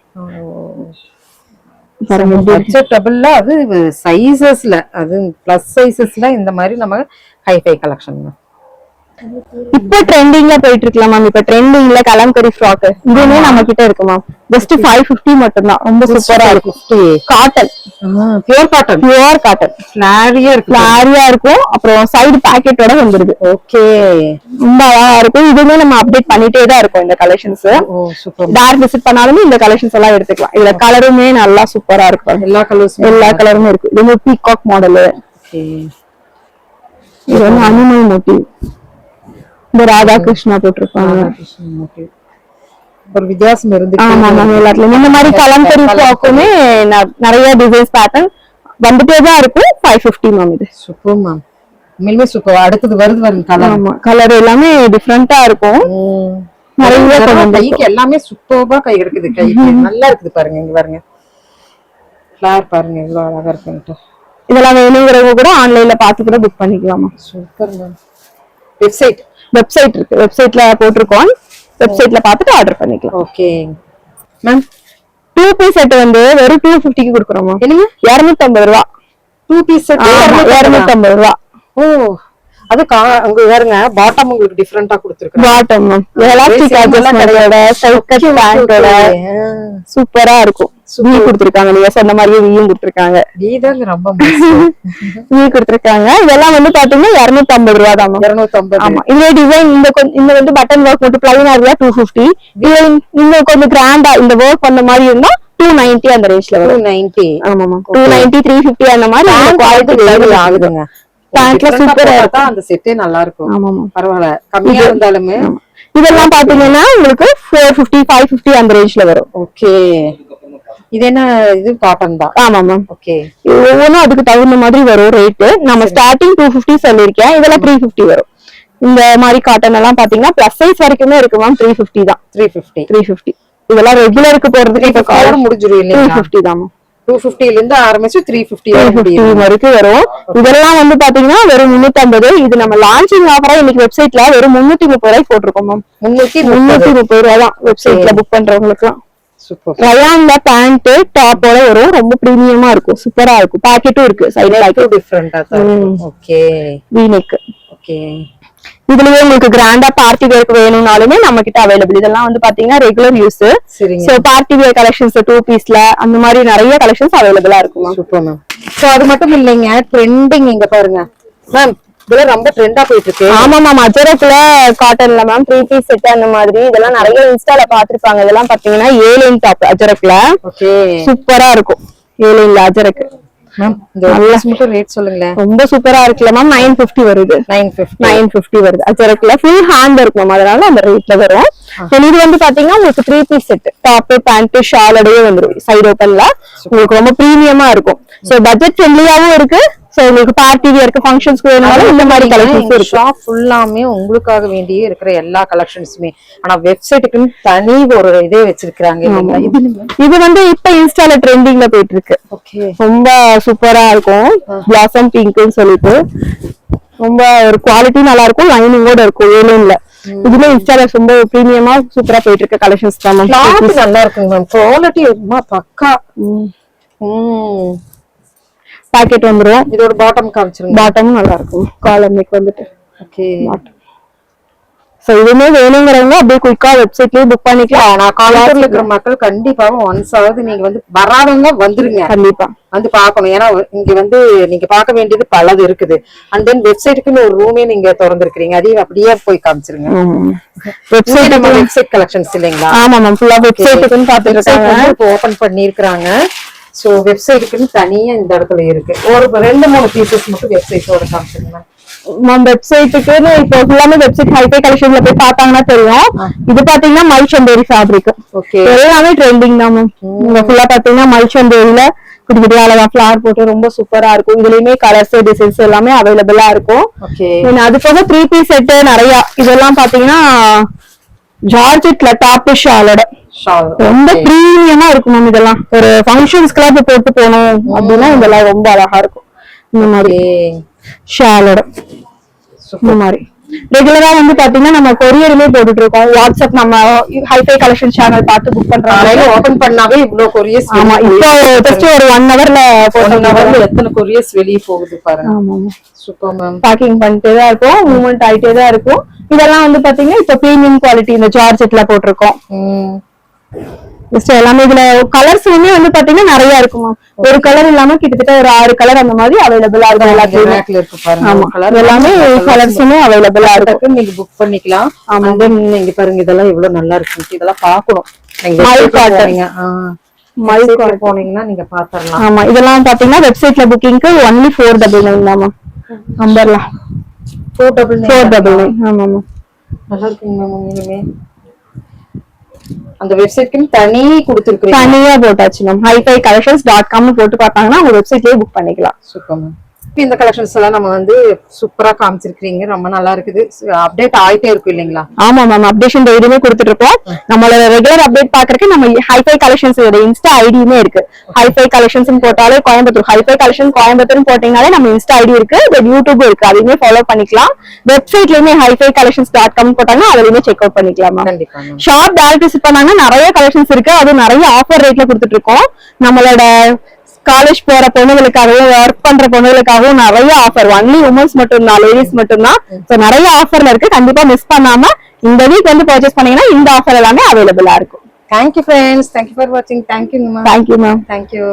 பட்ஜெட்டபிள்ல அது சைஸஸ்ல, அது பிளஸ் சைஸஸ்ல இந்த மாதிரி நம்ம ஹைஃபை கலெக்ஷன். இப்ப ட்ரெண்டிங்ல போயிட்டு இருக்கலாம் மேம். இப்ப ட்ரெண்டிங்ல கலம்கரி ஃப்ராக் இதுவுமே நம்ம கிட்ட இருக்கு மேம். ஜஸ்ட் 550 மட்டும் தான். ரொம்ப சூப்பரா இருக்கும். காட்டன், பியூர் காட்டன் ஃபிளாரியா இருக்கும். அப்புறம் சைடு பாக்கெட்டோட வந்துருது. ஓகே ரொம்ப அழகா இருக்கும். இதுவுமே நம்ம அப்டேட் பண்ணிட்டே தான் இருக்கோம் இந்த கலெக்ஷன்ஸ். டைரக்ட் விசிட் பண்ணாலுமே இந்த கலெக்ஷன்ஸ் எல்லாம் எடுத்துக்கலாம். இதுல கலருமே நல்லா சூப்பரா இருக்கும். எல்லா கலருமே இருக்கு. இது பீகாக் மாடல். இது வந்து அனிமல் மோட்டிவ். இந்த ராதா கிருஷ்ணா போட்டிருப்பாங்க. ஒரு வித்தியாசம் இருந்து. ஆமா மேம். எல்லாத்துலயும் இந்த மாதிரி கலம்கரி ஃப்ராக்குமே நிறைய டிசைன்ஸ் பேட்டர்ன் வந்துட்டே தான் இருக்கும். 550 மேம். இது சூப்பர் மேம். உண்மையிலுமே சூப்பர். அடுத்தது வருது கலர். ஆமா கலர் எல்லாமே டிஃபரெண்டா இருக்கும். நிறைய கைக்கு எல்லாமே சூப்பரா கை இருக்குது. கைக்கு நல்லா இருக்குது பாருங்க. இங்க பாருங்க ஃபிளவர் பாருங்க எவ்வளவு அழகா இருக்குன்னு. இதெல்லாம் வேணுங்கிறவங்க கூட ஆன்லைன்ல பார்த்து கூட புக் பண்ணிக்கலாமா. Super ma'am. வெப்சைட் இருக்கு. வெப்சைட்ல போட்டிருக்கோம். வெப்சைட்ல பார்த்துட்டு ஆர்டர் பண்ணிக்கலாம். Okay ma'am. 2 பீஸ் செட் வந்து வெறும் 250க்கு கொடுக்குறோமா? என்னங்க 250 ரூபா 2 பீஸ் செட்? 250 ரூபா. ஓ அது அங்க பாருங்க பாட்டம் உங்களுக்கு டிஃபரண்டா கொடுத்திருக்காங்க. பாட்டம் மேம் எலாஸ்டிக் அட்ஜஸ்ட்மென்ட்டோட சைக்கட் பேண்டோட சூப்பரா இருக்கும். வீ கொடுத்திருக்காங்க. நீங்க சொன்ன மாதிரியே வீயும் கொடுத்திருக்காங்க. வீதாங்க ரொம்ப வீ கொடுத்திருக்காங்க. இதெல்லாம் வந்து பாத்தீங்கன்னா 250 ரூபா தான். 250. ஆமா. இதுல டிசைன் இந்த வந்து பட்டன் ஒர்க் மட்டும் பிளைனா இருந்தா 250. இன்னும் கொஞ்சம் கிராண்டா இந்த ஒர்க் பண்ண மாதிரி இருந்தா 290 அந்த ரேஞ்ச்ல வரும். 290. ஆமா மேம். 290 350 அந்த மாதிரி குவாலிட்டி ஆகுதுங்க. பேண்ட்ல சூப்பரா இருக்கும். அந்த செட்டே நல்லா இருக்கும். ஆமாமா பரவாயில்லை. கம்மியா இருந்தாலுமே இதெல்லாம் பாத்தீங்கன்னா உங்களுக்கு 450 550 அந்த ரேஞ்ச்ல வரும். ஓகே இது என்ன இது காட்டன் தான்? ஆமா மேம். ஓகே ஒவ்வொன்றும் அதுக்கு தகுந்த மாதிரி வரும் ரேட். நம்ம ஸ்டார்டிங் 250 சொல்லிருக்கேன். இதெல்லாம் 350 வரும். இந்த மாதிரி காட்டன் எல்லாம் பாத்தீங்கன்னா பிளஸ் சைஸ் வரைக்குமே இருக்கு மேம். 350 தான். 350 இதெல்லாம் ரெகுலருக்கு போறதுக்கு இப்ப காலம் முடிஞ்சிரும் இல்லையா? 350 தான் மேம். 250 ல இருந்து ஆரம்பிச்சு 350 வரைக்கும் வரும். இதெல்லாம் வந்து பாத்தீங்கன்னா வெறும் 350. இது நம்ம லான்ச்சிங் ஆஃபரா இன்னைக்கு வெப்சைட்ல வெறும் 330 ரூபாய்க்கு போட்டிருக்கோம் மேம். 330 ரூபாய் தான் வெப்சைட்ல புக் பண்றவங்களுக்கு எல்லாம். சூப்பர். ரயான்ல பேண்ட் டாப்போட வரும். ரொம்ப பிரீமியமா இருக்கும். சூப்பரா இருக்கும். பாக்கெட்டும் இருக்கு. சைடுல பாக்கெட் டிஃபரண்டா தான். Okay we neck. ஓகே இதுலயே உங்களுக்கு கிராண்டா பார்ட்டி வேர்க்கு வேணும்னாலுமே நம்ம கிட்ட அவைலபிள். இதெல்லாம் வந்து பாத்தீங்கன்னா regular use. So party wear collections 2 பீஸ்ல அந்த மாதிரி நிறைய கலெக்ஷன்ஸ் அவைலபிளா இருக்கும். Super ma'am. சோ அது மட்டும் இல்லைங்க, ட்ரெண்டிங் இங்க பாருங்க மேம். இதெல்லாம் ரொம்ப ட்ரெண்டா போயிட்டு இருக்கு. ஆமா மேம். அஜரக்ல காட்டன்ல மேம் 3 பீஸ் செட் அந்த மாதிரி இதெல்லாம் நிறைய இன்ஸ்டால பாத்துருப்பாங்க. இதெல்லாம் பாத்தீங்கன்னா 7 இன்ச் டாப் அஜரக்ல. ஓகே சூப்பரா இருக்கும். 7 இன்ச் அஜரக் மேம். இந்த ஸ்மிட்டர் ரேட் சொல்லுங்களேன். ரொம்ப சூப்பரா இருக்குல மேம். 950 வருது. 950 வருது. அஜரக்ல ஃபுல் ஹேண்ட் இருக்கு மேம். அதனால அந்த ரேட்ல வரும். இது வந்து பாத்தீங்கன்னா உங்களுக்கு 3 பீஸ் செட் டாப் பேண்ட் ஷாலோடயே வந்துரும். சைடு ஓபன்ல உங்களுக்கு ரொம்ப பிரீமியமா இருக்கும். சோ பட்ஜெட் ஃப்ரெண்ட்லியாவும் இருக்கு. சோ உங்களுக்கு பார்ட்டி வேர்க்கு ஃபங்க்ஷன்ஸ்க்கு வேணும்னாலும் இந்த மாதிரி கலெக்ஷன்ஸ் இருக்கு. ஷாப் ஃபுல்லாமே உங்களுக்காக வேண்டியே இருக்கிற எல்லா கலெக்ஷன்ஸுமே. ஆனா வெப்சைட்டுக்கு தனி ஒரு இதே வச்சிருக்காங்க. இது வந்து இப்ப இன்ஸ்டால ட்ரெண்டிங்ல போயிட்டு இருக்கு. ஓகே ரொம்ப சூப்பரா இருக்கும். பிளாசம் பிங்க்னு சொல்லிட்டு ரொம்ப ஒரு குவாலிட்டி நல்லா இருக்கும். லைனிங்கோட இருக்கும். ஏலியன்ல இதுல இன்ஸ்டால ரொம்ப பிரீமியமா சூப்பரா போயிட்டு இருக்க கலெக்ஷன்ஸ் தான் மேம். கிளாத் நல்லா இருக்குங்க மேம். குவாலிட்டி பக்கா. பாக்கெட் வந்துரும். இதோட பாட்டம் காமிச்சிருங்க. பாட்டமும் நல்லா இருக்கும். காலர் நெக் வந்துட்டு. ஓகே சோ இதுமே வேணுங்கிறவங்க அப்படியே குயிக்கா வெப்சைட்லயே புக் பண்ணிக்கலாம். நான் காலர்ல இருக்கிற மக்கள் கண்டிப்பா ஒன்ஸ் ஆவது நீங்க வந்து வராதவங்க வந்துருங்க. கண்டிப்பா வந்து பாக்கணும். ஏன்னா இங்க வந்து நீங்க பார்க்க வேண்டியது பலது இருக்குது. அண்ட் தென் வெப்சைட்டுக்குன்னு ஒரு ரூமே நீங்க திறந்துருக்கீங்க. அதையும் அப்படியே போய் காமிச்சிருங்க. வெப்சைட் கலெக்ஷன்ஸ் இல்லைங்களா? ஆமா மேம். ஃபுல்லா வெப்சைட்டுக்குன்னு பாத்துட்டு ஓபன் பண்ணிருக்காங்க. சோ வெப்சைட்டுக்குன்னு தனியா இந்த இடத்துல இருக்கு. ஒரு 2-3 பீசஸ் மட்டும் வெப்சைட்டோட காமிச்சிருங்க மேம். நம்ம வெப்சைட்டுக்கு இப்போ ஃபுல்லாமே வெப்சைட் ஹைஃபை கலெக்ஷன்ல போய் பார்த்தாங்கன்னா தெரியும். இது பாத்தீங்கன்னா மல்சந்தேரி ஃபேப்ரிக். ஓகே. எல்லாமே ட்ரெண்டிங் தான் மேம். நீங்க ஃபுல்லா பாத்தீங்கன்னா மல்சந்தேரியில குட்டி குட்டி அழகா ஃபிளவர் போட்டு ரொம்ப சூப்பரா இருக்கும். இதுலயுமே கலர்ஸ் டிசைன்ஸ் எல்லாமே அவைலபிளா இருக்கும். ஓகே. அது போக 3 பீஸ் செட் நிறைய இதெல்லாம் பாத்தீங்கன்னா ஜார்ஜெட்ல டாப் ஷாலோட ரொம்ப பிரீமியமா இருக்கும் மேம். இதெல்லாம் ஒரு ஃபங்க்ஷன்ஸ்க்குலாம் போய் போட்டு போனோம் அப்படின்னா இதெல்லாம் ரொம்ப அழகா இருக்கும். இந்த மாதிரி ஷாலோட இந்த மாதிரி ரெகுலரா வந்து பாத்தீங்கன்னா நம்ம கொரியருமே போட்டுட்டு இருக்கோம். வாட்ஸ்அப் நம்ம ஹைஃபை கலெக்ஷன் சேனல் பார்த்து புக் பண்றாங்க. ஓபன் பண்ணாவே இவ்ளோ கொரியர்ஸ். ஆமா, இப்போ ஜஸ்ட் ஒரு 1 ஹவர்ல எத்தனை கொரியர்ஸ் வெளிய போகுது பாருங்க. ஆமா, சூப்பர் மேம். பேக்கிங் பண்ணிட்டே தான் இருக்கும், மூவ்மெண்ட் ஆயிட்டே தான் இருக்கும். இதெல்லாம் வந்து பாத்தீங்கன்னா இப்ப பிரீமியம் குவாலிட்டி இந்த ஜார்ஜெட்ல போட்டிருக்கோம். எல்லாமே இதுல கலர்ஸ் வந்து பாத்தீங்கன்னா நிறைய இருக்குமா. ஒரு கலர் இல்லாம கிட்டத்தட்ட ஒரு 6 கலர் அந்த மாதிரி அவைலபிளா இருக்கும். எல்லாமே கலர்ஸுமே அவைலபிளா இருக்கும். நீங்க புக் பண்ணிக்கலாம். நீங்க பாருங்க இதெல்லாம் எவ்வளவு நல்லா இருக்கு. இதெல்லாம் பாக்கணும். போனீங்கன்னா நீங்க பாத்துறலாம். ஆமா, இதெல்லாம் பாத்தீங்கன்னா வெப்சைட்ல புக்கிங்க்கு only 499 தான் மேம். நம்பர்லாம் 499. ஆமா மேம். நல்லா இருக்குங்க மேம். இனிமே அந்த வெப்சைட்க்கு தனி கொடுத்திருக்கீங்க. தனியா போட்டாச்சு மேம். hificollections.com போட்டு பார்த்தாங்கன்னா உங்க வெப்சைட்லயே புக் பண்ணிக்கலாம். Super ma'am. இந்த கலெக்ஷன்ஸ் எல்லாம் நம்ம வந்து சூப்பரா காமிச்சிருக்கீங்க. ரொம்ப நல்லா இருக்குது. அப்டேட் ஆயிட்டே இருக்கும் இல்லீங்களா? ஆமா மேம், அப்டேஷன் டெய்லியுமே கொடுத்துட்டு இருக்கோம். நம்மளோட ரெகுலர் அப்டேட் பாக்குறதுக்கு நம்ம ஹைஃபை கலெக்ஷன்ஸ் இன்ஸ்டா ஐடியுமே இருக்கு. ஹைஃபை கலெக்ஷன்ஸ் போட்டாலே கோயம்புத்தூர் ஹைஃபை கலெக்ஷன் கோயம்புத்தூர் போட்டீங்கனாலே நம்ம இன்ஸ்டா ஐடி இருக்கு, யூடியூப் இருக்கு, அதையுமே ஃபாலோ பண்ணிக்கலாம். வெப்சைட்லயுமே hificollections.com போட்டாங்கன்னா அதுலயுமே செக் அவுட் பண்ணிக்கலாம் மேம். ஷாப் டைரக்ட் விசிட் பண்ணாங்கன்னா நிறைய கலெக்ஷன்ஸ் இருக்கு. அது நிறைய ஆஃபர் ரேட்ல கொடுத்துட்டு இருக்கோம். நம்மளோட காலேஜ் போற பொண்ணுகளுக்காகவும் ஒர்க் பண்ற பொண்ணுகளுக்காகவும் நிறைய ஆஃபர். ஒன்லி உமன்ஸ் மட்டும் தான், லேடிஸ் மட்டும் தான். நிறைய ஆஃபர்ல இருக்கு. கண்டிப்பா மிஸ் பண்ணாம இந்த வீக் வந்து பர்ச்சேஸ் பண்ணீங்கன்னா இந்த ஆஃபர் எல்லாமே அவைலபிளா இருக்கும். Thank you friends. தேங்க்யூ ஃபார் வாட்சிங். Thank you ma'am. Thank you ma'am. Thank you.